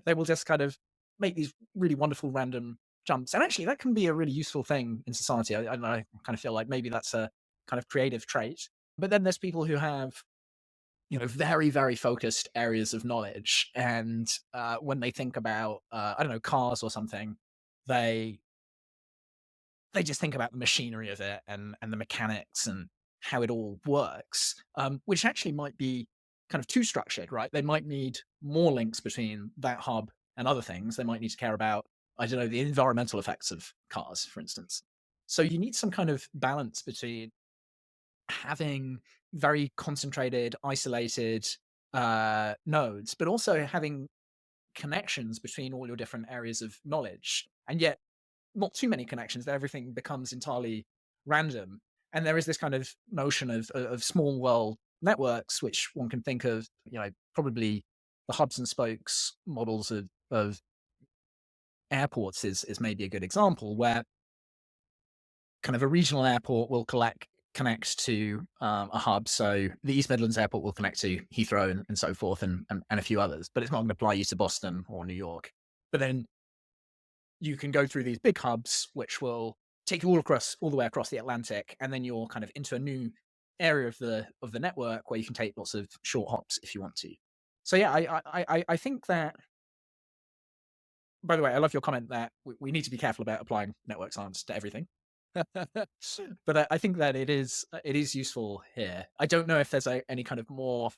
They will just kind of make these really wonderful random jumps. And actually that can be a really useful thing in society. I kind of feel like maybe that's a kind of creative trait. But then there's people who have very, very focused areas of knowledge. And when they think about, I don't know, cars or something, they they just think about the machinery of it and the mechanics and how it all works, which actually might be kind of too structured, right? They might need more links between that hub and other things. They might need to care about, I don't know, the environmental effects of cars, for instance. So you need some kind of balance between having very concentrated, isolated nodes, but also having connections between all your different areas of knowledge, and yet not too many connections that everything becomes entirely random. And there is this kind of notion of small world networks, which one can think of, probably the hubs and spokes models of airports is maybe a good example, where kind of a regional airport will connect to a hub. So the East Midlands airport will connect to Heathrow and so forth, and a few others, but it's not going to apply you to Boston or New York. But then you can go through these big hubs, which will take you all the way across the Atlantic, and then you're kind of into a new area of the network where you can take lots of short hops if you want to. So yeah, I think that. By the way, I love your comment that we need to be careful about applying network science to everything. But I think that it is useful here. I don't know if there's any kind of more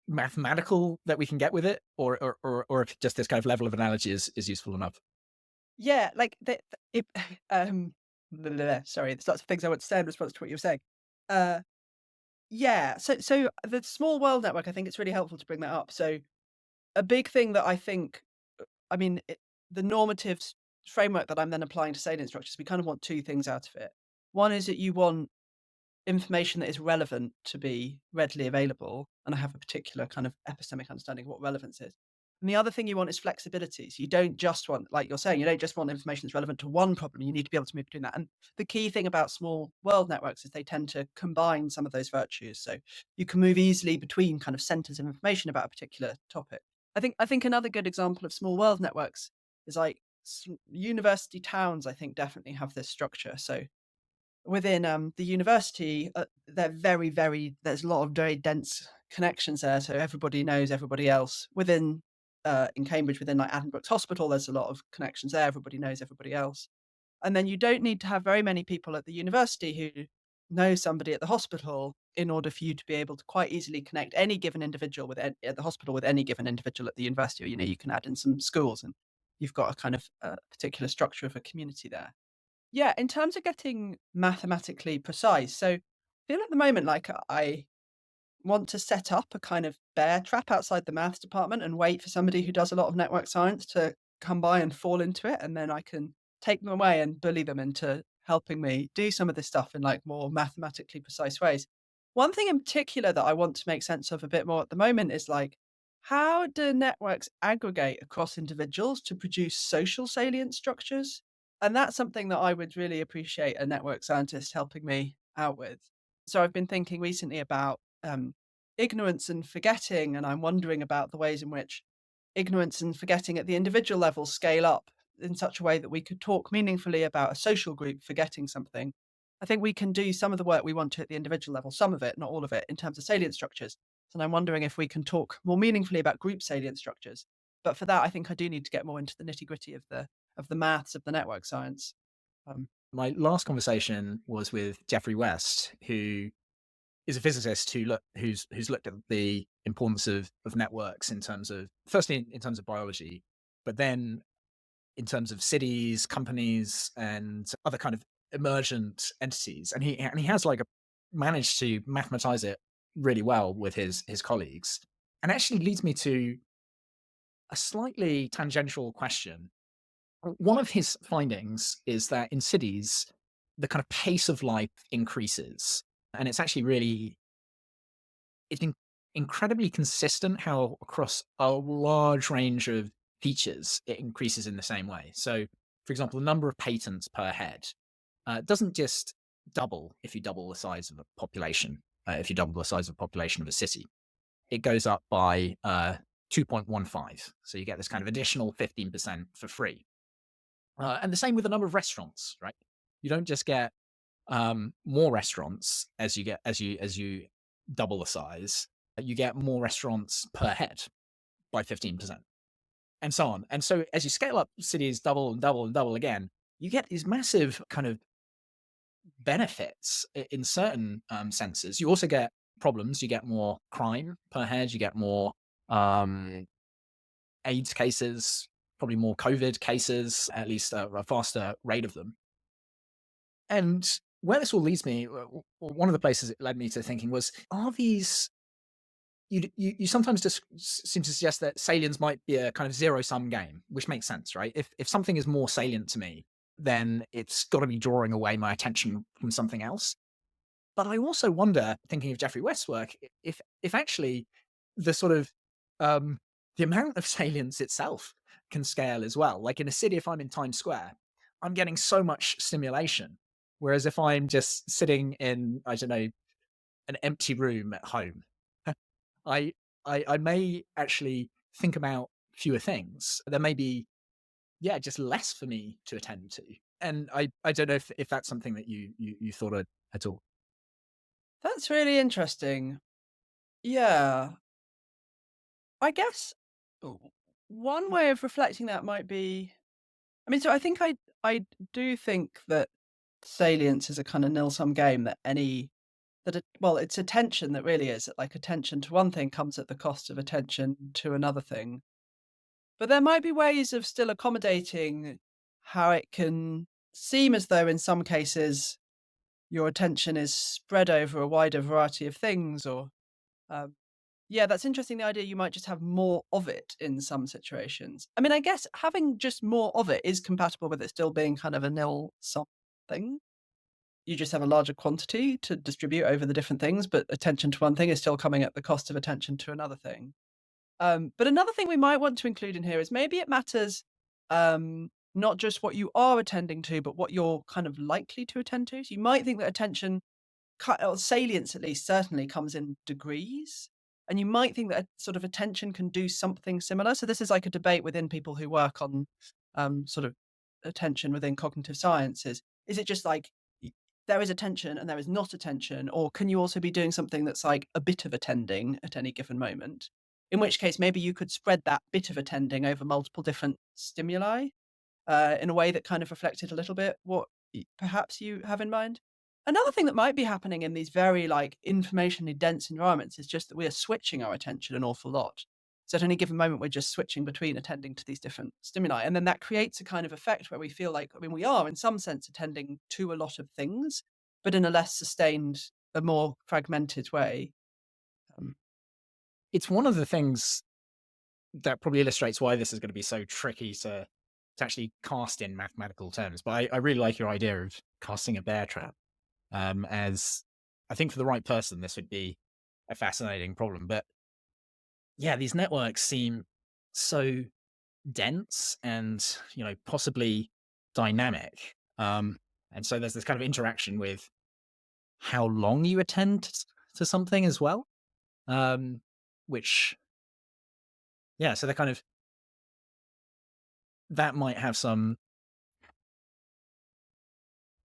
mathematical that we can get with it, or if just this kind of level of analogy is useful enough.
Yeah, like it, sorry, there's lots of things I want to say in response to what you were saying. Uh, yeah, so the small world network, I think it's really helpful to bring that up. So a big thing that I think, I mean, the normative framework that I'm then applying to salient structures, we kind of want two things out of it. One is that you want information that is relevant to be readily available, and I have a particular kind of epistemic understanding of what relevance is. And the other thing you want is flexibility. So you don't just want, like you're saying, you don't just want information that's relevant to one problem. You need to be able to move between that. And the key thing about small world networks is they tend to combine some of those virtues. So you can move easily between kind of centers of information about a particular topic. I think another good example of small world networks is like university towns. I think definitely have this structure. So within the university, they're there's a lot of very dense connections there. So everybody knows everybody else. Within in Cambridge, within like Addenbrooke's Hospital, there's a lot of connections there. Everybody knows everybody else. And then you don't need to have very many people at the university who know somebody at the hospital in order for you to be able to quite easily connect any given individual at the hospital with any given individual at the university. Or, you can add in some schools, and you've got a kind of particular structure of a community there. Yeah, in terms of getting mathematically precise, so I feel at the moment like I want to set up a kind of bear trap outside the maths department and wait for somebody who does a lot of network science to come by and fall into it, and then I can take them away and bully them into helping me do some of this stuff in like more mathematically precise ways. One thing in particular that I want to make sense of a bit more at the moment is like, how do networks aggregate across individuals to produce social salient structures? And that's something that I would really appreciate a network scientist helping me out with. So I've been thinking recently about ignorance and forgetting, and I'm wondering about the ways in which ignorance and forgetting at the individual level scale up in such a way that we could talk meaningfully about a social group forgetting something. I think we can do some of the work we want to at the individual level, some of it, not all of it, in terms of salient structures. And I'm wondering if we can talk more meaningfully about group salient structures. But for that, I think I do need to get more into the nitty gritty of the maths of the network science. Um,
My last conversation was with Jeffrey West, who is a physicist who's looked at the importance of networks in terms of, firstly in terms of biology, but then in terms of cities, companies, and other kind of emergent entities. And he has like managed to mathematize it really well with his colleagues, and actually leads me to a slightly tangential question. One of his findings is that in cities, the kind of pace of life increases, and it's actually really it's incredibly consistent how across a large range of features it increases in the same way. So, for example, the number of patents per head doesn't just double if you double the size of a population. If you double the size of the population of a city, it goes up by 2.15. So you get this kind of additional 15% for free. And the same with the number of restaurants, right? You don't just get more restaurants as you double the size. You get more restaurants per head by 15%, and so on. And so as you scale up cities double and double and double again, you get these massive kind of benefits in certain senses. You also get problems. You get more crime per head. You get more AIDS cases, probably more COVID cases, at least a faster rate of them. And where this all leads me, one of the places it led me to thinking was, are these, you sometimes just seem to suggest that salience might be a kind of zero-sum game, which makes sense, right? If something is more salient to me, then it's got to be drawing away my attention from something else. But I also wonder, thinking of Geoffrey West's work, if actually the sort of the amount of salience itself can scale as well. Like in a city, if I'm in Times Square, I'm getting so much stimulation. Whereas if I'm just sitting in, I don't know, an empty room at home, I I may actually think about fewer things. There may be, yeah, just less for me to attend to. And I don't know if that's something that you thought of at all.
That's really interesting. Yeah, I guess one way of reflecting that might be. I mean, so I think I do think that salience is a kind of nil sum game that well, it's attention that really is like attention to one thing comes at the cost of attention to another thing. But there might be ways of still accommodating how it can seem as though in some cases your attention is spread over a wider variety of things or um, yeah, that's interesting. The idea you might just have more of it in some situations. I mean, I guess having just more of it is compatible with it still being kind of a nil sum thing. You just have a larger quantity to distribute over the different things, but attention to one thing is still coming at the cost of attention to another thing. But another thing we might want to include in here is maybe it matters not just what you are attending to, but what you're kind of likely to attend to. So you might think that attention, or salience at least, certainly comes in degrees. And you might think that sort of attention can do something similar. So this is like a debate within people who work on sort of attention within cognitive sciences. Is it just like there is attention and there is not attention, or can you also be doing something that's like a bit of attending at any given moment? In which case, maybe you could spread that bit of attending over multiple different stimuli in a way that kind of reflected a little bit what perhaps you have in mind. Another thing that might be happening in these very like informationally dense environments is just that we are switching our attention an awful lot. So at any given moment, we're just switching between attending to these different stimuli. And then that creates a kind of effect where we feel like, I mean, we are in some sense attending to a lot of things, but in a less sustained, a more fragmented way. Um,
It's one of the things that probably illustrates why this is going to be so tricky to actually cast in mathematical terms. But I really like your idea of casting a bear trap. As I think for the right person, this would be a fascinating problem. But yeah, these networks seem so dense and possibly dynamic. And so there's this kind of interaction with how long you attend to something as well. Which yeah, so they're kind of that might have some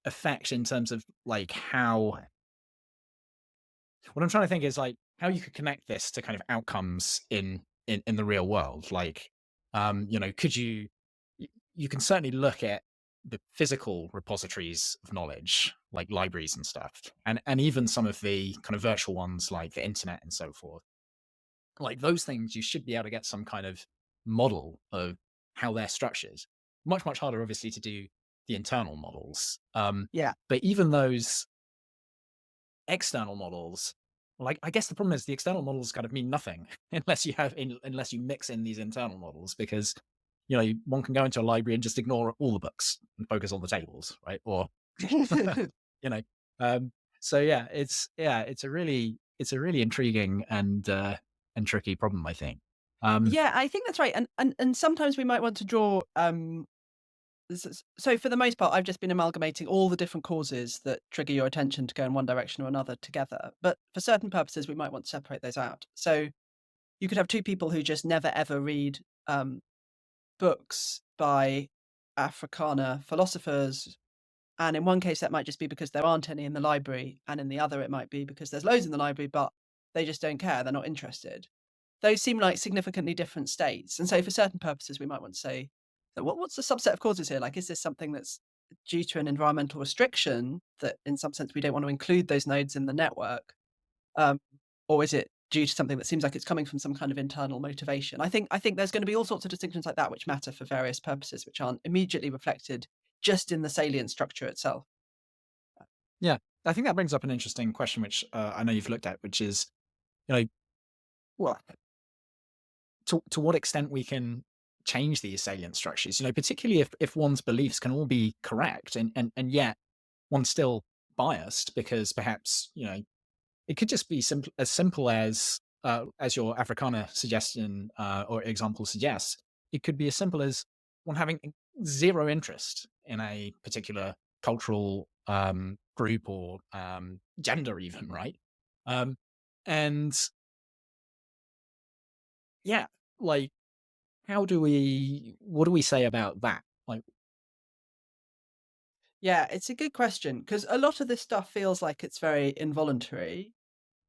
effect in terms of like how what I'm trying to think is like how you could connect this to kind of outcomes in the real world. Like, could you can certainly look at the physical repositories of knowledge, like libraries and stuff, and even some of the kind of virtual ones like the internet and so forth. Like those things, you should be able to get some kind of model of how they're structured. Much harder, obviously, to do the internal models.
yeah.
But even those external models, Like, I guess the problem is the external models kind of mean nothing unless you mix in these internal models, because one can go into a library and just ignore all the books and focus on the tables, right? Or you know, um, so it's a really intriguing and tricky problem, I think. Um,
Yeah, I think that's right. And sometimes we might want to draw so for the most part, I've just been amalgamating all the different causes that trigger your attention to go in one direction or another together. But for certain purposes, we might want to separate those out. So you could have two people who just never ever read books by Africana philosophers. And in one case, that might just be because there aren't any in the library. And in the other, it might be because there's loads in the library, but they just don't care. They're not interested. Those seem like significantly different states. And so for certain purposes, we might want to say, so what's the subset of causes here? Like, is this something that's due to an environmental restriction that in some sense we don't want to include those nodes in the network? Um, or is it due to something that seems like it's coming from some kind of internal motivation? I think there's going to be all sorts of distinctions like that which matter for various purposes, which aren't immediately reflected just in the salient structure itself.
yeah, I think that brings up an interesting question, which I know you've looked at, which is, you know, well, to what extent we can change these salient structures, particularly if one's beliefs can all be correct, and yet one's still biased because perhaps, it could just be simple as your Africana suggestion or example suggests. It could be as simple as one having zero interest in a particular cultural group or gender, even, right? Um, and yeah, like, what do we say about that? Like,
Yeah, it's a good question because a lot of this stuff feels like it's very involuntary.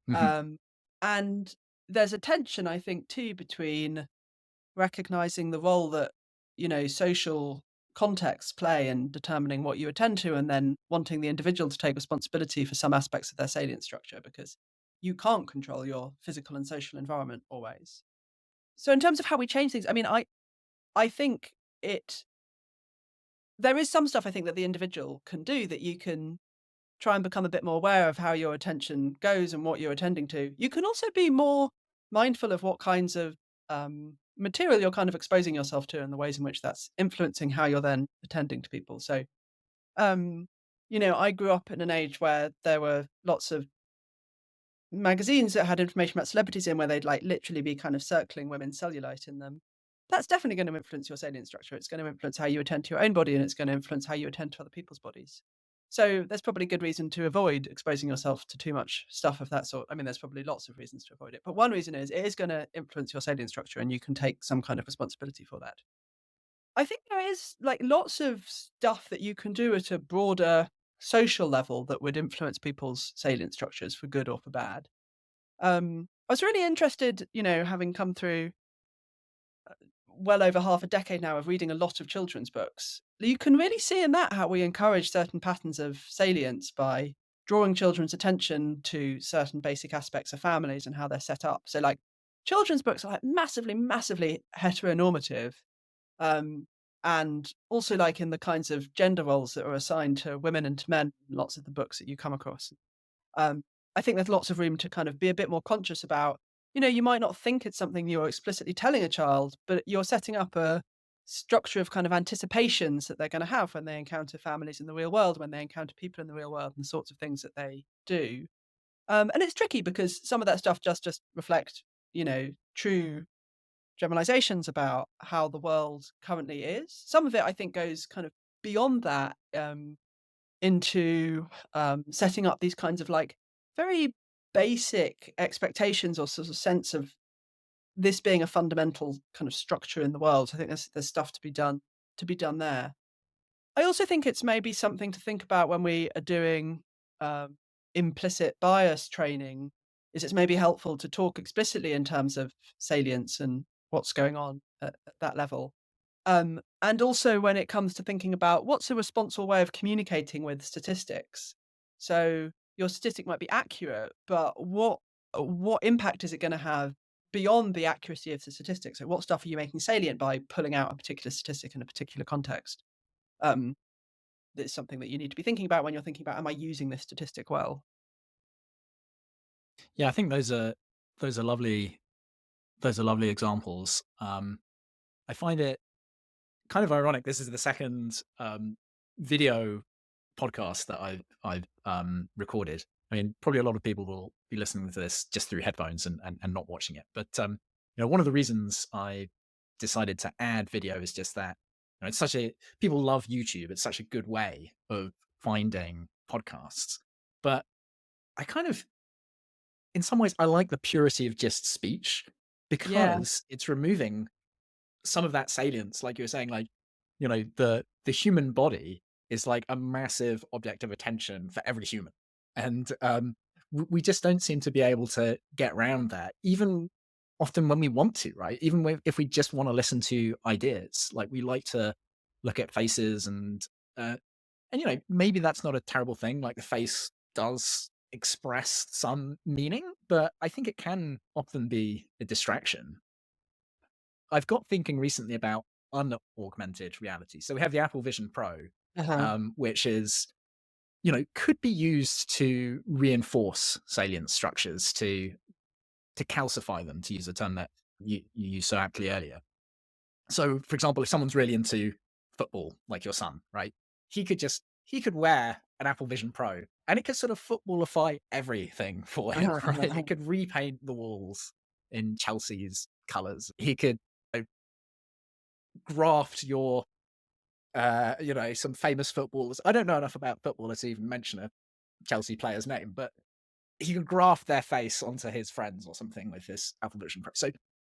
mhm,
Um, and there's a tension, I think, too, between recognizing the role that, social contexts play in determining what you attend to, and then wanting the individual to take responsibility for some aspects of their salient structure because you can't control your physical and social environment always. So, in terms of how we change things, I mean, I think it there is some stuff I think that the individual can do that you can try and become a bit more aware of how your attention goes and what you're attending to. You can also be more mindful of what kinds of material you're kind of exposing yourself to and the ways in which that's influencing how you're then attending to people. So, um, I grew up in an age where there were lots of magazines that had information about celebrities in where they'd like literally be kind of circling women's cellulite in them. That's definitely going to influence your salient structure. It's going to influence how you attend to your own body and it's going to influence how you attend to other people's bodies. So there's probably good reason to avoid exposing yourself to too much stuff of that sort. I mean, there's probably lots of reasons to avoid it. But one reason is it is going to influence your salient structure and you can take some kind of responsibility for that. I think there is like lots of stuff that you can do at a broader social level that would influence people's salient structures for good or for bad. I was really interested, having come through well over half a decade now of reading a lot of children's books. You can really see in that how we encourage certain patterns of salience by drawing children's attention to certain basic aspects of families and how they're set up. So, like, children's books are like massively, massively heteronormative, um, and also like in the kinds of gender roles that are assigned to women and to men. Lots of the books that you come across. Um, I think there's lots of room to kind of be a bit more conscious about, you might not think it's something you're explicitly telling a child, but you're setting up a structure of kind of anticipations that they're going to have when they encounter families in the real world, when they encounter people in the real world, and the sorts of things that they do. And it's tricky because some of that stuff just reflect, true generalizations about how the world currently is. Some of it, I think, goes kind of beyond that. Into setting up these kinds of like very basic expectations or sort of sense of this being a fundamental kind of structure in the world. So I think there's stuff to be done there. I also think it's maybe something to think about when we are doing um, implicit bias training. Is it's maybe helpful to talk explicitly in terms of salience and what's going on at that level. And also when it comes to thinking about what's a responsible way of communicating with statistics. So your statistic might be accurate, but what impact is it going to have beyond the accuracy of the statistics? So what stuff are you making salient by pulling out a particular statistic in a particular context? Um, that's something that you need to be thinking about when you're thinking about, am I using this statistic well?
Yeah, I think those are lovely those are lovely examples. I find it kind of ironic. This is the second video podcast that I've recorded. I mean, probably a lot of people will be listening to this just through headphones and not watching it. But one of the reasons I decided to add video is just that it's such a people love YouTube. It's such a good way of finding podcasts. But I kind of, in some ways, I like the purity of just speech
Yeah.
because it's removing some of that salience, like you were saying, like, the human body is like a massive object of attention for every human. And we just don't seem to be able to get around that, even often when we want to, right? Even if we just want to listen to ideas, like we like to look at faces and maybe that's not a terrible thing. Like the face does express some meaning, but I think it can often be a distraction. I've got thinking recently about unaugmented reality. So we have the Apple Vision Pro,
Uh-huh.
which is, could be used to reinforce salient structures, to calcify them, to use a term that you used so aptly earlier. So, for example, if someone's really into football, like your son, right? He could wear an Apple Vision Pro, and it could sort of footballify everything for him,
Uh-huh.
right?
Uh-huh.
It could repaint the walls in Chelsea's colours. He could graft your some famous footballers. I don't know enough about football to even mention a Chelsea player's name, but he could graft their face onto his friends or something with this Apple Vision Pro. So,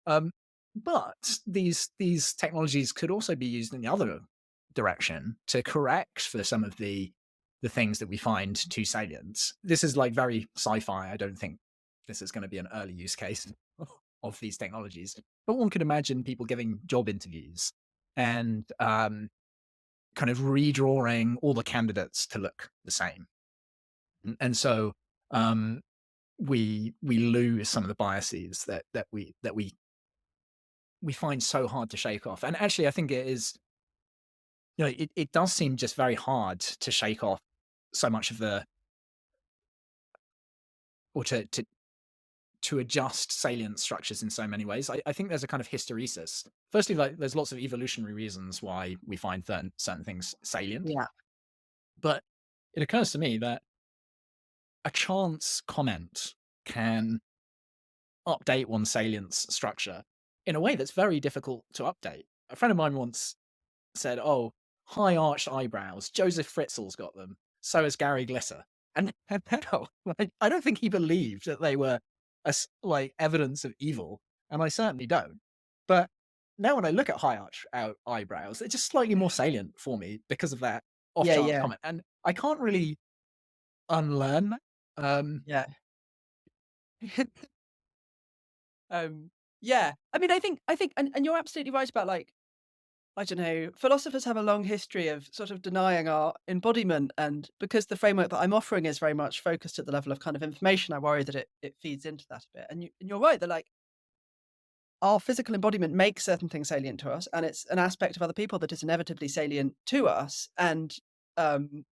um, but these technologies could also be used in the other direction to correct for some of the things that we find too salient. This is like very sci-fi. I don't think this is going to be an early use case of these technologies, but one could imagine people giving job interviews and kind of redrawing all the candidates to look the same. And so we lose some of the biases that we find so hard to shake off. And actually, I think it is, it does seem just very hard to shake off so much of the, or to adjust salient structures in so many ways. I think there's a kind of hysteresis. Firstly, like there's lots of evolutionary reasons why we find certain things salient,
Yeah.
but it occurs to me that a chance comment can update one's salience structure in a way that's very difficult to update. A friend of mine once said, "Oh, high arched eyebrows. Joseph Fritzl's got them. So has Gary Glitter." And no, like, I don't think he believed that they were like evidence of evil, and I certainly don't. But now when I look at high arch eyebrows, they're just slightly more salient for me because of that off
Yeah.
chance
Yeah.
comment, and I can't really unlearn that.
Yeah. Yeah. I mean, I think, and you're absolutely right about like, I don't know, philosophers have a long history of sort of denying our embodiment. And because the framework that I'm offering is very much focused at the level of kind of information, I worry that it feeds into that a bit. And you're right that like our physical embodiment makes certain things salient to us, and it's an aspect of other people that is inevitably salient to us. And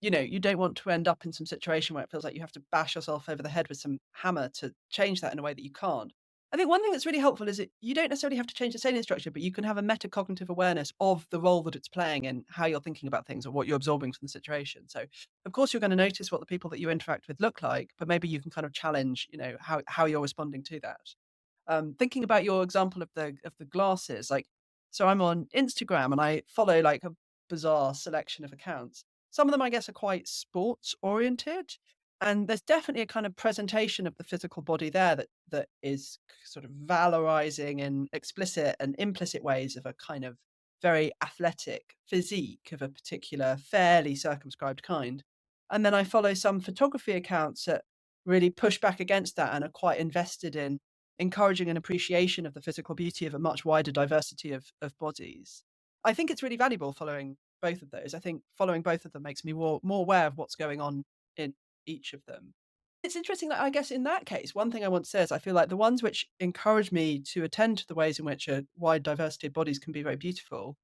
you don't want to end up in some situation where it feels like you have to bash yourself over the head with some hammer to change that in a way that you can't. I think one thing that's really helpful is that you don't necessarily have to change the salient structure, but you can have a metacognitive awareness of the role that it's playing in how you're thinking about things or what you're absorbing from the situation. So, of course, you're going to notice what the people that you interact with look like, but maybe you can kind of challenge, how you're responding to that. Thinking about your example of the glasses, like, so I'm on Instagram and I follow like a bizarre selection of accounts. Some of them, I guess, are quite sports oriented, and there's definitely a kind of presentation of the physical body there that is sort of valorizing in explicit and implicit ways of a kind of very athletic physique of a particular fairly circumscribed kind. And then I follow some photography accounts that really push back against that and are quite invested in encouraging an appreciation of the physical beauty of a much wider diversity of bodies. I think it's really valuable following both of those. I think following both of them makes me more aware of what's going on in each of them. It's interesting that I guess in that case, one thing I want to say is I feel like the ones which encourage me to attend to the ways in which a wide diversity of bodies can be very beautiful,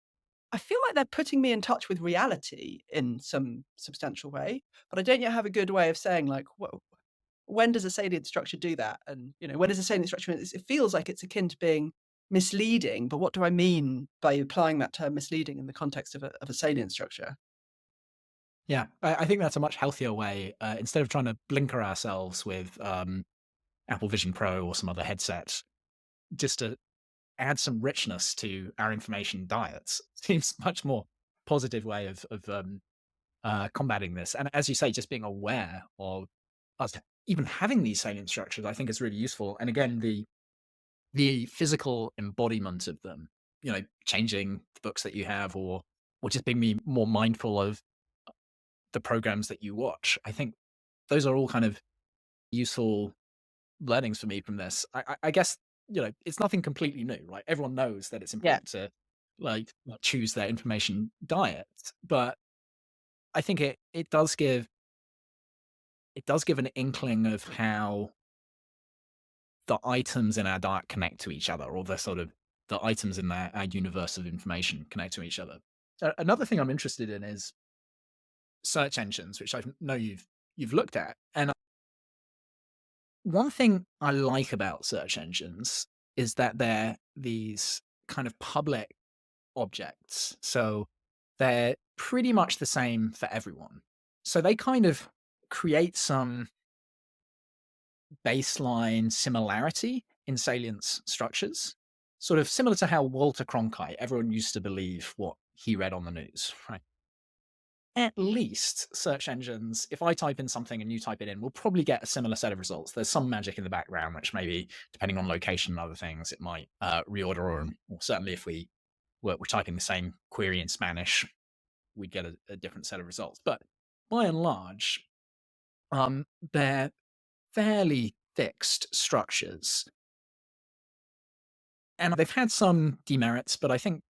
I feel like they're putting me in touch with reality in some substantial way, but I don't yet have a good way of saying like, whoa. when does a salient structure do that? And, when is a salient structure? It feels like it's akin to being misleading, but what do I mean by applying that term misleading in the context of a salient structure?
Yeah, I think that's a much healthier way. Instead of trying to blinker ourselves with Apple Vision Pro or some other headset, just to add some richness to our information diets seems much more positive way of combating this. And as you say, just being aware of us even having these salient structures, I think is really useful. And again, the physical embodiment of them, changing the books that you have, or just being me more mindful of the programs that you watch. I think those are all kind of useful learnings for me from this. I guess, it's nothing completely new, right? Everyone knows that it's
Yeah.
important to choose their information diet, but I think it does give an inkling of how the items in our diet connect to each other, or the items in our universe of information connect to each other. So another thing I'm interested in is search engines, which I know you've looked at. And one thing I like about search engines is that they're these kind of public objects. So they're pretty much the same for everyone. So they kind of create some baseline similarity in salience structures, sort of similar to how Walter Cronkite, everyone used to believe what he read on the news, right? At least search engines, if I type in something and you type it in, we'll probably get a similar set of results. There's some magic in the background, which maybe, depending on location and other things, it might reorder, or certainly if we're typing the same query in Spanish, we'd get a different set of results. But by and large, they're fairly fixed structures. And they've had some demerits, but I think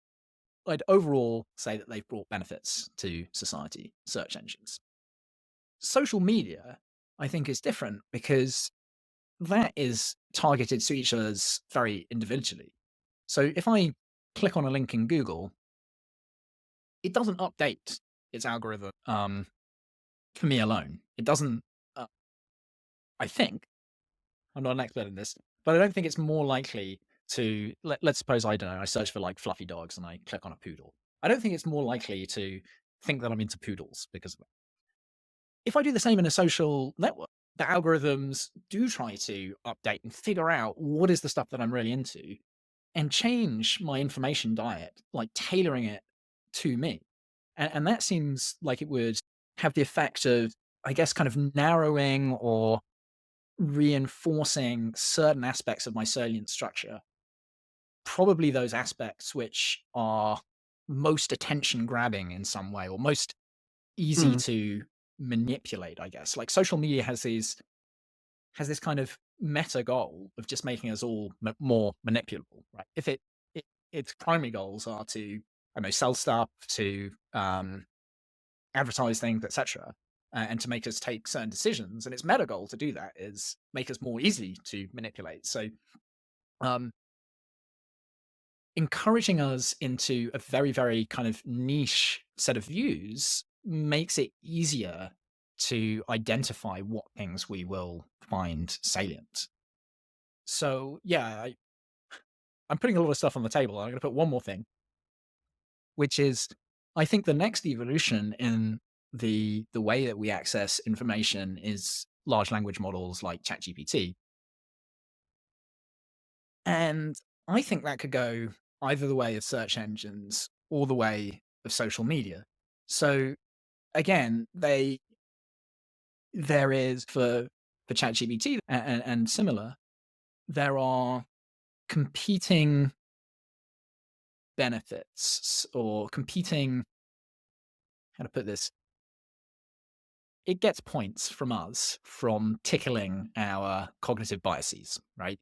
I'd overall say that they've brought benefits to society, search engines. Social media, I think, is different because that is targeted to each other's very individually. So if I click on a link in Google, it doesn't update its algorithm for me alone. It doesn't, I think, I'm not an expert in this, but I don't think it's more likely to, let's suppose, I don't know, I search for like fluffy dogs and I click on a poodle. I don't think it's more likely to think that I'm into poodles because of that. If I do the same in a social network, the algorithms do try to update and figure out what is the stuff that I'm really into and change my information diet, like tailoring it to me. And that seems like it would have the effect of, I guess, kind of narrowing or reinforcing certain aspects of my salient structure, probably those aspects which are most attention grabbing in some way, or most easy
Mm.
to manipulate, I guess. Like social media has this kind of meta goal of just making us all more manipulable, right? If its primary goals are to, I don't know, sell stuff, to advertise things, etc., and to make us take certain decisions, and its meta goal to do that is make us more easy to manipulate. So um, encouraging us into a very, very kind of niche set of views makes it easier to identify what things we will find salient. So yeah, I'm putting a lot of stuff on the table. I'm going to put one more thing, which is, I think the next evolution in the way that we access information is large language models like ChatGPT. And I think that could go either the way of search engines or the way of social media. So again, there is for ChatGPT and similar, there are competing benefits or competing, how to put this, it gets points from us from tickling our cognitive biases, right?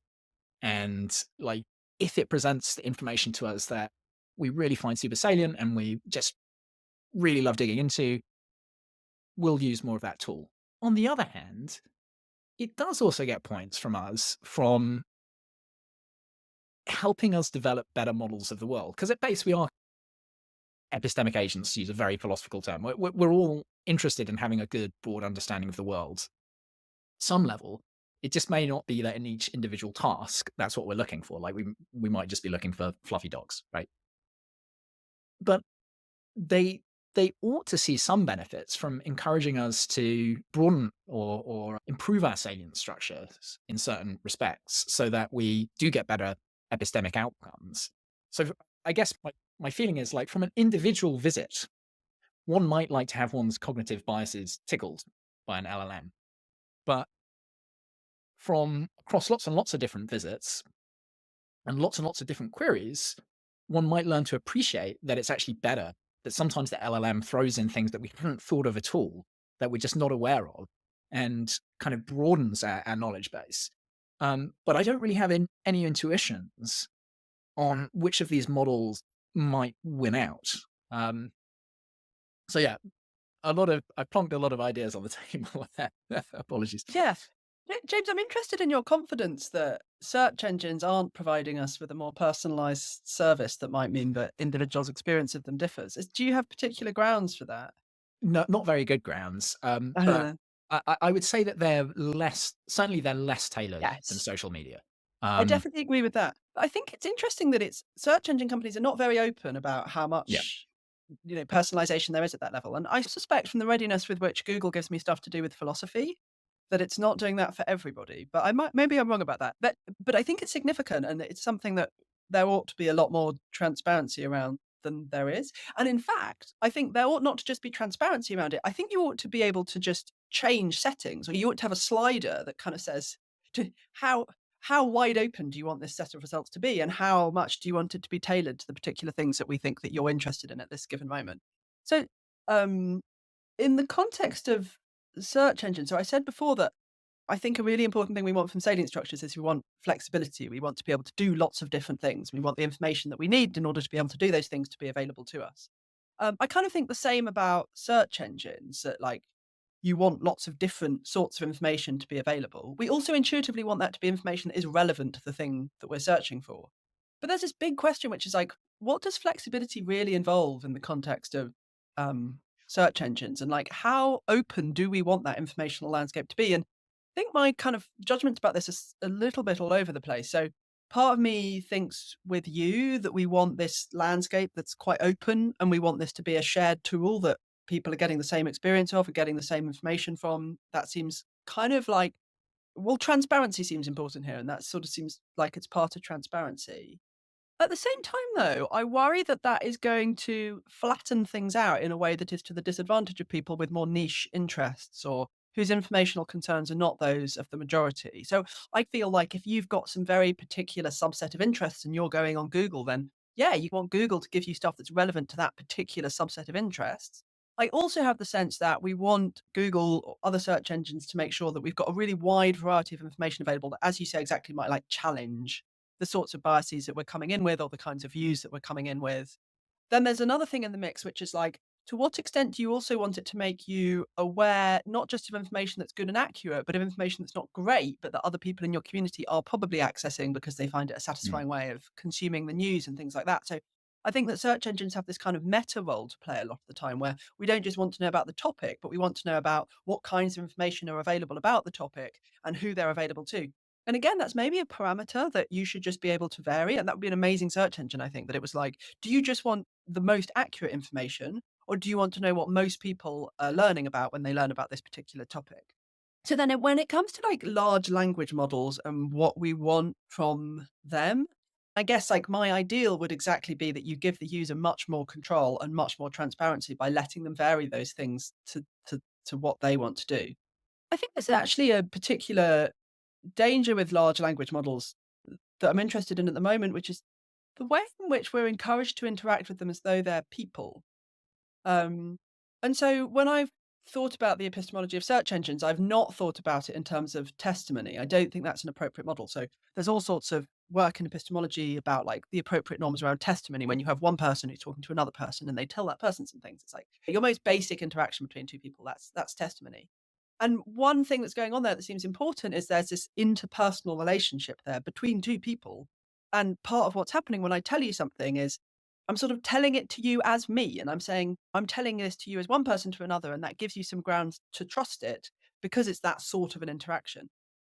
And like, if it presents the information to us that we really find super salient and we just really love digging into, we'll use more of that tool. On the other hand, it does also get points from us from helping us develop better models of the world. Because at base, we are epistemic agents, to use a very philosophical term. We're all interested in having a good, broad understanding of the world. some level, it just may not be that in each individual task, that's what we're looking for. Like we might just be looking for fluffy dogs, right? But they they ought to see some benefits from encouraging us to broaden or improve our salient structures in certain respects so that we do get better epistemic outcomes. So I guess my feeling is like from an individual visit, one might like to have one's cognitive biases tickled by an LLM. But from across lots and lots of different visits and lots of different queries, one might learn to appreciate that it's actually better that sometimes the LLM throws in things that we hadn't thought of at all, that we're just not aware of, and kind of broadens our knowledge base. But I don't really have any intuitions on which of these models might win out. So yeah, I plonked a lot of ideas on the table there. Apologies.
Yeah. James, I'm interested in your confidence that search engines aren't providing us with a more personalized service that might mean that individuals' experience of them differs. Do you have particular grounds for that?
No, not very good grounds. But I would say that certainly they're less tailored than
Yes.
social media.
I definitely agree with that. I think it's interesting that it's search engine companies are not very open about how
Yeah.
much personalization there is at that level. And I suspect from the readiness with which Google gives me stuff to do with philosophy that it's not doing that for everybody. But maybe I'm wrong about that. But I think it's significant and it's something that there ought to be a lot more transparency around than there is. And in fact, I think there ought not to just be transparency around it. I think you ought to be able to just change settings, or you ought to have a slider that kind of says to how wide open do you want this set of results to be, and how much do you want it to be tailored to the particular things that we think that you're interested in at this given moment. So um in the context of search engines, so I said before that I think a really important thing we want from salient structures is we want flexibility. We want to be able to do lots of different things. We want the information that we need in order to be able to do those things to be available to us. I kind of think the same about search engines, that like you want lots of different sorts of information to be available. We also intuitively want that to be information that is relevant to the thing that we're searching for. But there's this big question, which is like, what does flexibility really involve in the context of search engines? And like, how open do we want that informational landscape to be? And I think my kind of judgment about this is a little bit all over the place. So part of me thinks with you that we want this landscape that's quite open, and we want this to be a shared tool that people are getting the same experience of and getting the same information from. That seems kind of like, well, transparency seems important here, and that sort of seems like it's part of transparency. At the same time, though, I worry that that is going to flatten things out in a way that is to the disadvantage of people with more niche interests, or whose informational concerns are not those of the majority. So I feel like if you've got some very particular subset of interests and you're going on Google, then yeah, you want Google to give you stuff that's relevant to that particular subset of interests. I also have the sense that we want Google or other search engines to make sure that we've got a really wide variety of information available that, as you say, exactly might like challenge the sorts of biases that we're coming in with, or the kinds of views that we're coming in with. Then there's another thing in the mix, which is like, to what extent do you also want it to make you aware, not just of information that's good and accurate, but of information that's not great, but that other people in your community are probably accessing because they find it a
Mm.
satisfying way of consuming the news and things like that. So I think that search engines have this kind of meta role to play a lot of the time, where we don't just want to know about the topic, but we want to know about what kinds of information are available about the topic and who they're available to. And again, that's maybe a parameter that you should just be able to vary. And that would be an amazing search engine, I think, that it was like, do you just want the most accurate information, or do you want to know what most people are learning about when they learn about this particular topic? So then when it comes to like large language models and what we want from them, I guess like my ideal would exactly be that you give the user much more control and much more transparency by letting them vary those things to what they want to do. I think there's actually a particular danger with large language models that I'm interested in at the moment, which is the way in which we're encouraged to interact with them as though they're people. Um, and so when I've thought about the epistemology of search engines, I've not thought about it in terms of testimony. I don't think that's an appropriate model. So there's all sorts of work in epistemology about like the appropriate norms around testimony when you have one person who's talking to another person and they tell that person some things. It's like your most basic interaction between two people. That's testimony. And one thing that's going on there that seems important is there's this interpersonal relationship there between two people. And part of what's happening when I tell you something is I'm sort of telling it to you as me. And I'm saying, I'm telling this to you as one person to another. And that gives you some grounds to trust it. because it's that sort of an interaction.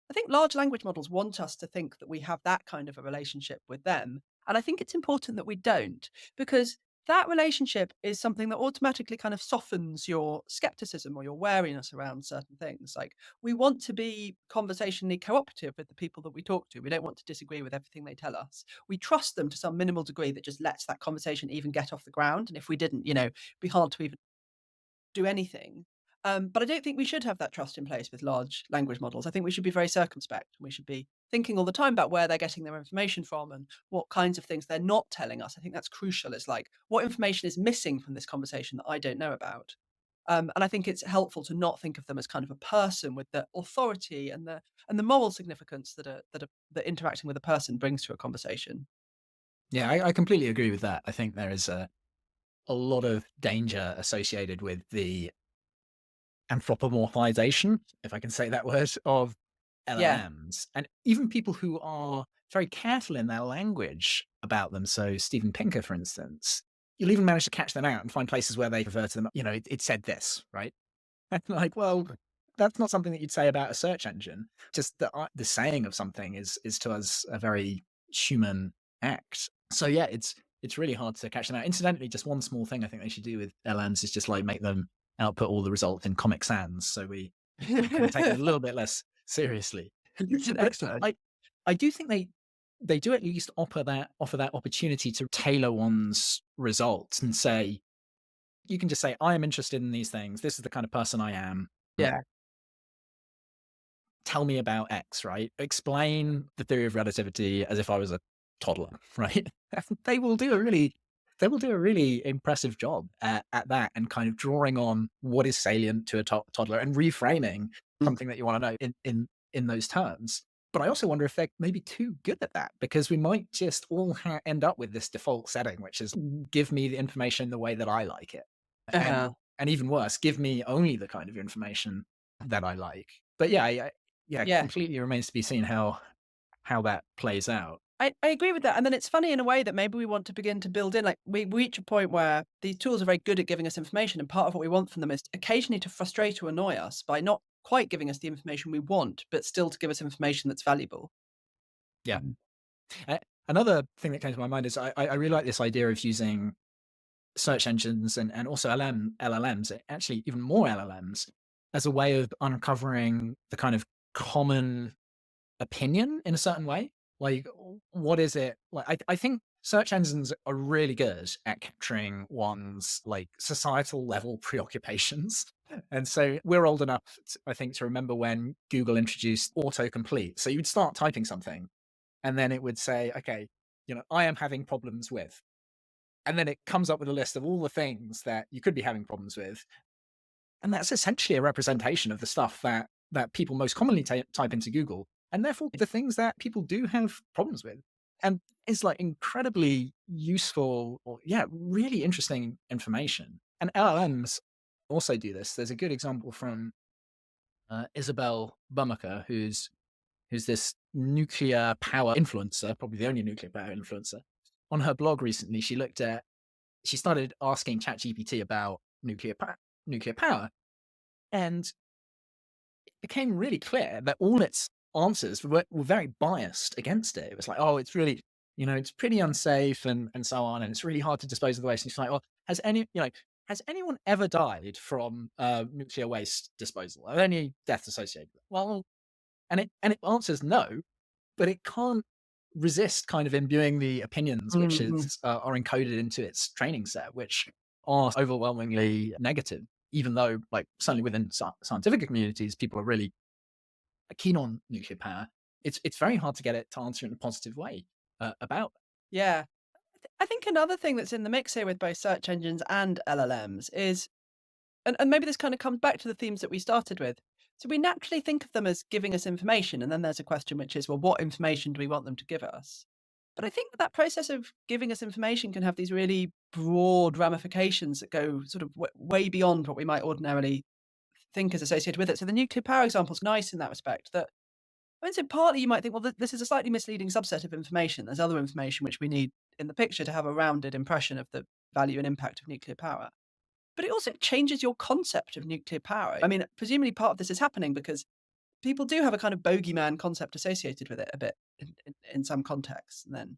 I think large language models want us to think that we have that kind of a relationship with them. And I think it's important that we don't, because that relationship is something that automatically kind of softens your skepticism or your wariness around certain things. Like, we want to be conversationally cooperative with the people that we talk to. We don't want to disagree with everything they tell us. We trust them to some minimal degree that just lets that conversation even get off the ground. And if we didn't, it'd be hard to even do anything. But I don't think we should have that trust in place with large language models. I think we should be very circumspect. We should be thinking all the time about where they're getting their information from and what kinds of things they're not telling us. I think that's crucial. It's like, what information is missing from this conversation that I don't know about? And I think it's helpful to not think of them as kind of a person with the authority and the moral significance that interacting with a person brings to a conversation.
Yeah, I completely agree with that. I think there is a lot of danger associated with the anthropomorphization, if I can say that word, of
Yeah.
LLMs. And even people who are very careful in their language about them. So Steven Pinker, for instance, you'll even manage to catch them out and find places where they refer to them, it said this, right? And like, well, that's not something that you'd say about a search engine. Just the saying of something is to us a very human act. So yeah, it's really hard to catch them out. Incidentally, just one small thing I think they should do with LLMs is just like make them output all the results in Comic Sans, so we can take it a little bit less seriously.
It's an
But
excellent.
I do think they do at least offer that opportunity to tailor one's results and say, you can just say, I am interested in these things. This is the kind of person I am.
Yeah.
Tell me about X, right? Explain the theory of relativity as if I was a toddler, right? They will do a really impressive job at that, and kind of drawing on what is salient to a toddler and reframing something that you want to know in those terms. But I also wonder if they're maybe too good at that, because we might just all end up with this default setting, which is give me the information the way that I like it.
Uh-huh.
And even worse, give me only the kind of information that I like. But yeah,
Yeah.
completely remains to be seen how that plays out.
I agree with that. And then it's funny in a way that maybe we want to begin to build in, like, we reach a point where these tools are very good at giving us information. And part of what we want from them is occasionally to frustrate or annoy us by not quite giving us the information we want, but still to give us information that's valuable.
Yeah. Another thing that came to my mind is I really like this idea of using search engines and also LLMs, actually even more LLMs, as a way of uncovering the kind of common opinion in a certain way. Like, what is it? Like, I think search engines are really good at capturing one's like societal level preoccupations. And so we're old enough, I think, to remember when Google introduced autocomplete. So you'd start typing something and then it would say, okay, I am having problems with. And then it comes up with a list of all the things that you could be having problems with. And that's essentially a representation of the stuff that people most commonly type into Google, and therefore the things that people do have problems with. And it's like incredibly useful, or really interesting information. And LLMs also do this. There's a good example from Isabel Bummacher, who's this nuclear power influencer, probably the only nuclear power influencer. On her blog recently, she started asking ChatGPT about nuclear power, and it became really clear that all its answers were very biased against it. It was like, oh, it's really, it's pretty unsafe and so on, and it's really hard to dispose of the waste. And she's like, well, has anyone ever died from nuclear waste disposal? Are there any deaths associated with it? Well, and it answers no, but it can't resist kind of imbuing the opinions which are encoded into its training set, which are overwhelmingly negative, even though, like, certainly within scientific communities, people are really keen on nuclear power. It's very hard to get it to answer in a positive way about.
Yeah. I think another thing that's in the mix here with both search engines and LLMs is, and maybe this kind of comes back to the themes that we started with. So we naturally think of them as giving us information. And then there's a question, which is, well, what information do we want them to give us? But I think that process of giving us information can have these really broad ramifications that go sort of way beyond what we might ordinarily think is associated with it. So the nuclear power example is nice in that respect. That, I mean, so partly you might think, well, this is a slightly misleading subset of information. There's other information which we need in the picture to have a rounded impression of the value and impact of nuclear power. but it also changes your concept of nuclear power. I mean, presumably part of this is happening because people do have a kind of bogeyman concept associated with it a bit in some contexts. And then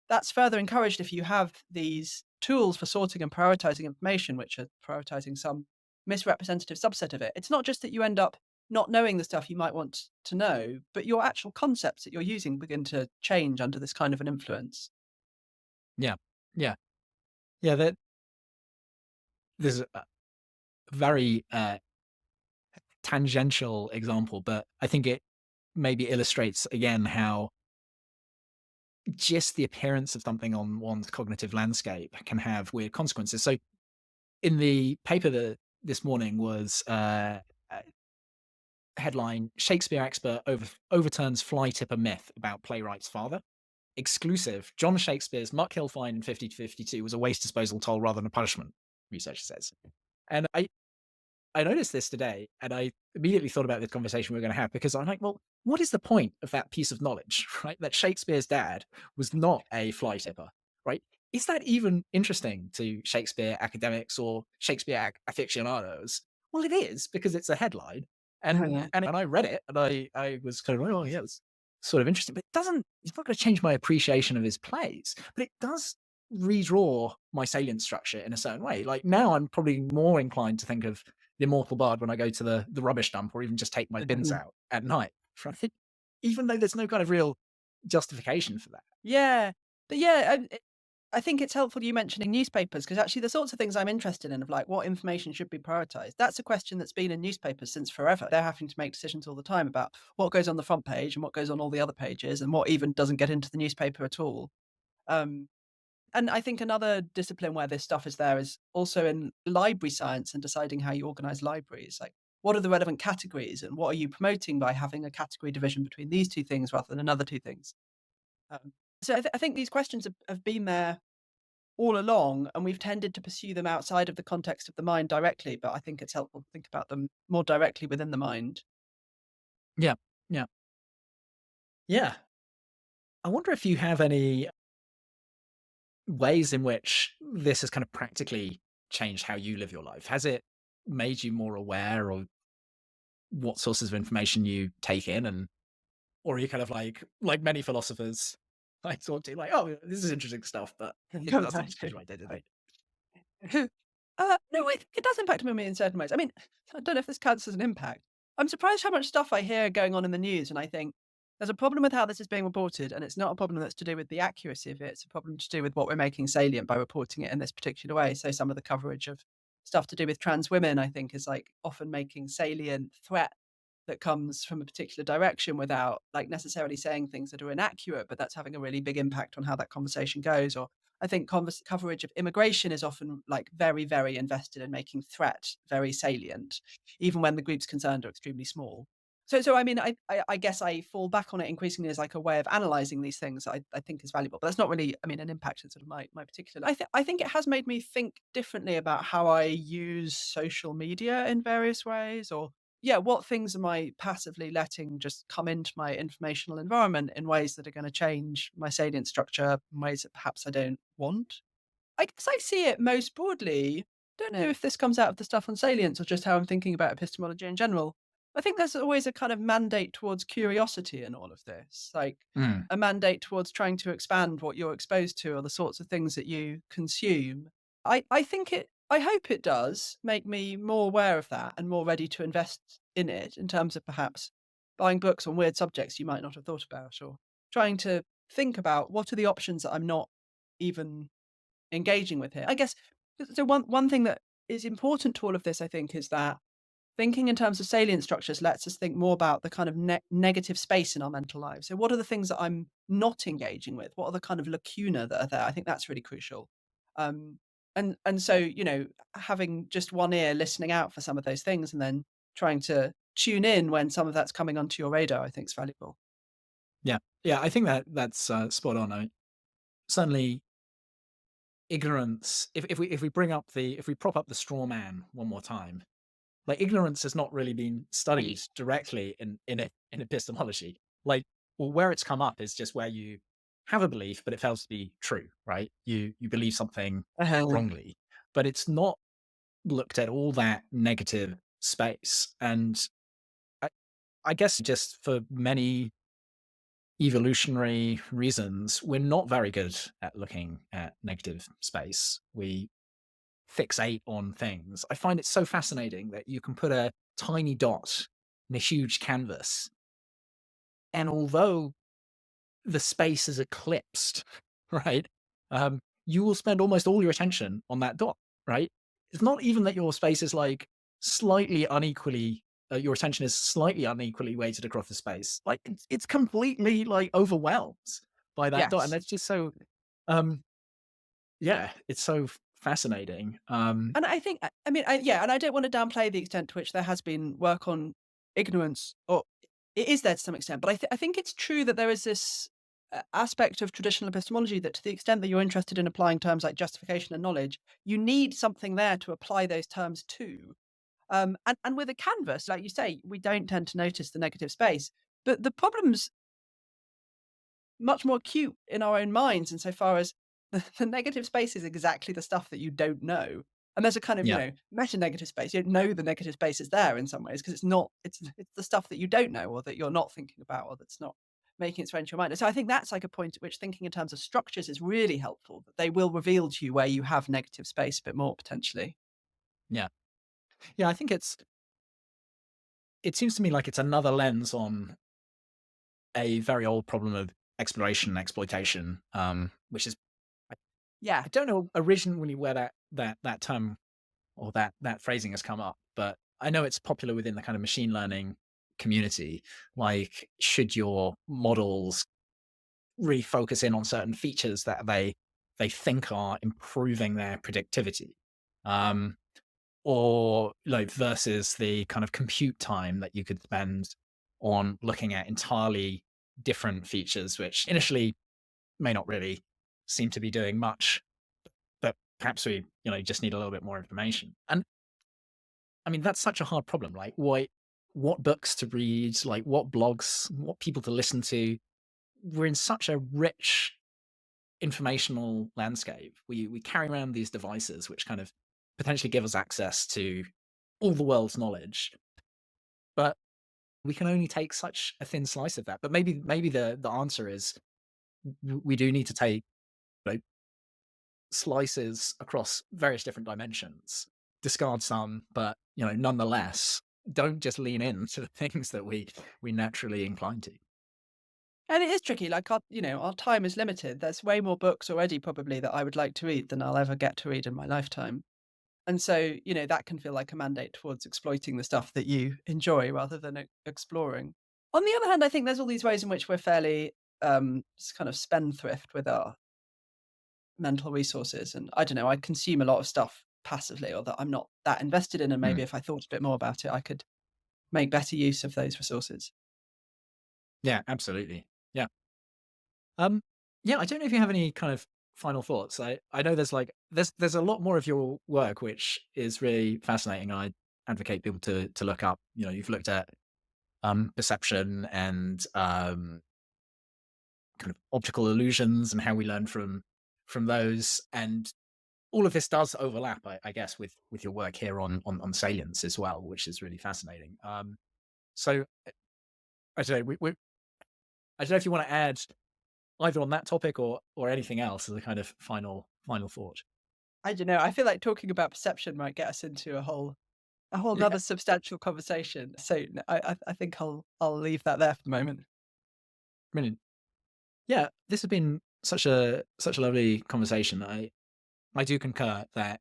that's further encouraged if you have these tools for sorting and prioritizing information, which are prioritizing some misrepresentative subset of it. It's not just that you end up not knowing the stuff you might want to know, but your actual concepts that you're using begin to change under this kind of an influence.
Yeah. Yeah. Yeah. There's a very tangential example, but I think it maybe illustrates again how just the appearance of something on one's cognitive landscape can have weird consequences. So in the paper that this morning was headline, Shakespeare expert overturns fly tipper myth about playwright's father. Exclusive, John Shakespeare's Muck Hill fine in 50 to 52 was a waste disposal toll rather than a punishment, researcher says. And I noticed this today, and I immediately thought about this conversation we were going to have, because I'm like, well, what is the point of that piece of knowledge, right? That Shakespeare's dad was not a fly tipper, right? Is that even interesting to Shakespeare academics or Shakespeare aficionados? Well, it is, because it's a headline. And I read it, and I was kind of like, oh, yeah, it's sort of interesting. But it's not going to change my appreciation of his plays. But it does redraw my salient structure in a certain way. Like now I'm probably more inclined to think of the Immortal Bard when I go to the rubbish dump, or even just take my bins out at night, right? Even though there's no kind of real justification for that.
Yeah. But yeah, I think it's helpful you mentioning newspapers, because actually the sorts of things I'm interested in, of like what information should be prioritized, that's a question that's been in newspapers since forever. They're having to make decisions all the time about what goes on the front page and what goes on all the other pages and what even doesn't get into the newspaper at all. Um, and I think another discipline where this stuff is there is also in library science and deciding how you organize libraries. Like, what are the relevant categories and what are you promoting by having a category division between these two things rather than another two things? Um, so I think these questions have been there all along, and we've tended to pursue them outside of the context of the mind directly, but I think it's helpful to think about them more directly within the mind.
Yeah. Yeah. Yeah. I wonder if you have any ways in which this has kind of practically changed how you live your life. Has it made you more aware of what sources of information you take in, and or are you kind of like many philosophers I talk to, like, oh, this is interesting stuff, but it doesn't change my day to day.
No, it does impact me in certain ways. I mean, I don't know if this counts as an impact. I'm surprised how much stuff I hear going on in the news, and I think there's a problem with how this is being reported, and it's not a problem that's to do with the accuracy of it. It's a problem to do with what we're making salient by reporting it in this particular way. So some of the coverage of stuff to do with trans women, I think, is like often making salient threat that comes from a particular direction without like necessarily saying things that are inaccurate, but that's having a really big impact on how that conversation goes. Or I think coverage of immigration is often like very, very invested in making threat very salient, even when the groups concerned are extremely small. So I mean, I guess I fall back on it increasingly as like a way of analyzing these things. I think is valuable, but that's not really, I mean, an impact in sort of my particular. I think it has made me think differently about how I use social media in various ways, or yeah, what things am I passively letting just come into my informational environment in ways that are going to change my salient structure in ways that perhaps I don't want? I guess I see it most broadly. Don't know if this comes out of the stuff on salience or just how I'm thinking about epistemology in general. I think there's always a kind of mandate towards curiosity in all of this, like
Mm,
a mandate towards trying to expand what you're exposed to or the sorts of things that you consume. I think I hope it does make me more aware of that and more ready to invest in it in terms of perhaps buying books on weird subjects you might not have thought about, or trying to think about what are the options that I'm not even engaging with here. I guess so one thing that is important to all of this, I think, is that thinking in terms of salient structures lets us think more about the kind of negative space in our mental lives. So what are the things that I'm not engaging with? What are the kind of lacuna that are there? I think that's really crucial. Um, and so, you know, having just one ear listening out for some of those things and then trying to tune in when some of that's coming onto your radar, I think is valuable.
yeah. Yeah. I think that's spot on. I mean, certainly ignorance, if we prop up the straw man one more time, like ignorance has not really been studied directly in epistemology. Like, well, where it's come up is just where you have a belief but it fails to be true, right? You believe something
Uh-huh.
wrongly, but it's not looked at all that negative space. And I, I guess just for many evolutionary reasons, we're not very good at looking at negative space. We fixate on things. I find it so fascinating that you can put a tiny dot in a huge canvas, and although the space is eclipsed, right? You will spend almost all your attention on that dot, right? It's not even that your space is like slightly unequally, your attention is slightly unequally weighted across the space. Like it's completely like overwhelmed by that dot, and
Yes.
that's just so, um, yeah, it's so fascinating.
And I think, I mean, yeah, and I don't want to downplay the extent to which there has been work on ignorance, or it is there to some extent. But I think it's true that there is this aspect of traditional epistemology that, to the extent that you're interested in applying terms like justification and knowledge, you need something there to apply those terms to. And with a canvas, like you say, we don't tend to notice the negative space. But the problem's much more acute in our own minds insofar as the negative space is exactly the stuff that you don't know. And there's a kind of,
Yeah,
meta negative space. You don't know the negative space is there in some ways because it's not, it's the stuff that you don't know or that you're not thinking about or that's not making its way into your mind. And so I think that's like a point at which thinking in terms of structures is really helpful, that they will reveal to you where you have negative space a bit more potentially.
yeah, yeah. I think it seems to me like it's another lens on a very old problem of exploration and exploitation, which is
Yeah.
I don't know originally where that term or that phrasing has come up, but I know it's popular within the kind of machine learning community. Like, should your models really focus in on certain features that they think are improving their predictivity, um, or like versus the kind of compute time that you could spend on looking at entirely different features, which initially may not really seem to be doing much, but perhaps we, just need a little bit more information. And I mean, that's such a hard problem. Like, what books to read, like what blogs, what people to listen to. We're in such a rich informational landscape. We carry around these devices which kind of potentially give us access to all the world's knowledge, but we can only take such a thin slice of that. But maybe the answer is we do need to take, you know, slices across various different dimensions, discard some, but nonetheless, don't just lean into the things that we naturally incline to.
And it is tricky. Like our time is limited. There's way more books already probably that I would like to read than I'll ever get to read in my lifetime. And so, that can feel like a mandate towards exploiting the stuff that you enjoy rather than exploring. On the other hand, I think there's all these ways in which we're fairly kind of spendthrift with our mental resources. And I don't know, I consume a lot of stuff passively or that I'm not that invested in. And
Mm.
maybe if I thought a bit more about it, I could make better use of those resources.
Yeah, absolutely. Yeah. Um, yeah, I don't know if you have any kind of final thoughts. I know there's a lot more of your work which is really fascinating. I advocate people to look up. You've looked at perception and kind of optical illusions and how we learn from those, and all of this does overlap, I guess, with your work here on salience as well, which is really fascinating. So I don't know. I don't know if you want to add either on that topic or anything else as a kind of final thought.
I don't know. I feel like talking about perception might get us into a whole
Yeah,
nother substantial conversation. So I think I'll leave that there for the moment.
brilliant. Yeah, this has been such a lovely conversation. I do concur that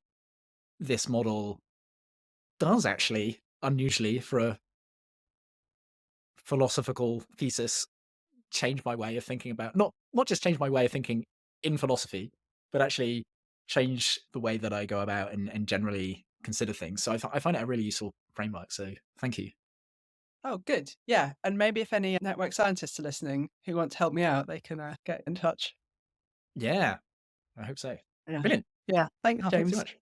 this model does actually, unusually for a philosophical thesis, change my way of thinking about, not just change my way of thinking in philosophy, but actually change the way that I go about and generally consider things. So I find it a really useful framework. So thank you.
Oh, good. Yeah. And maybe if any network scientists are listening who want to help me out, they can get in touch.
Yeah, I hope so.
Yeah.
Brilliant.
Yeah. Thanks,
Oh, thanks so
James.
much.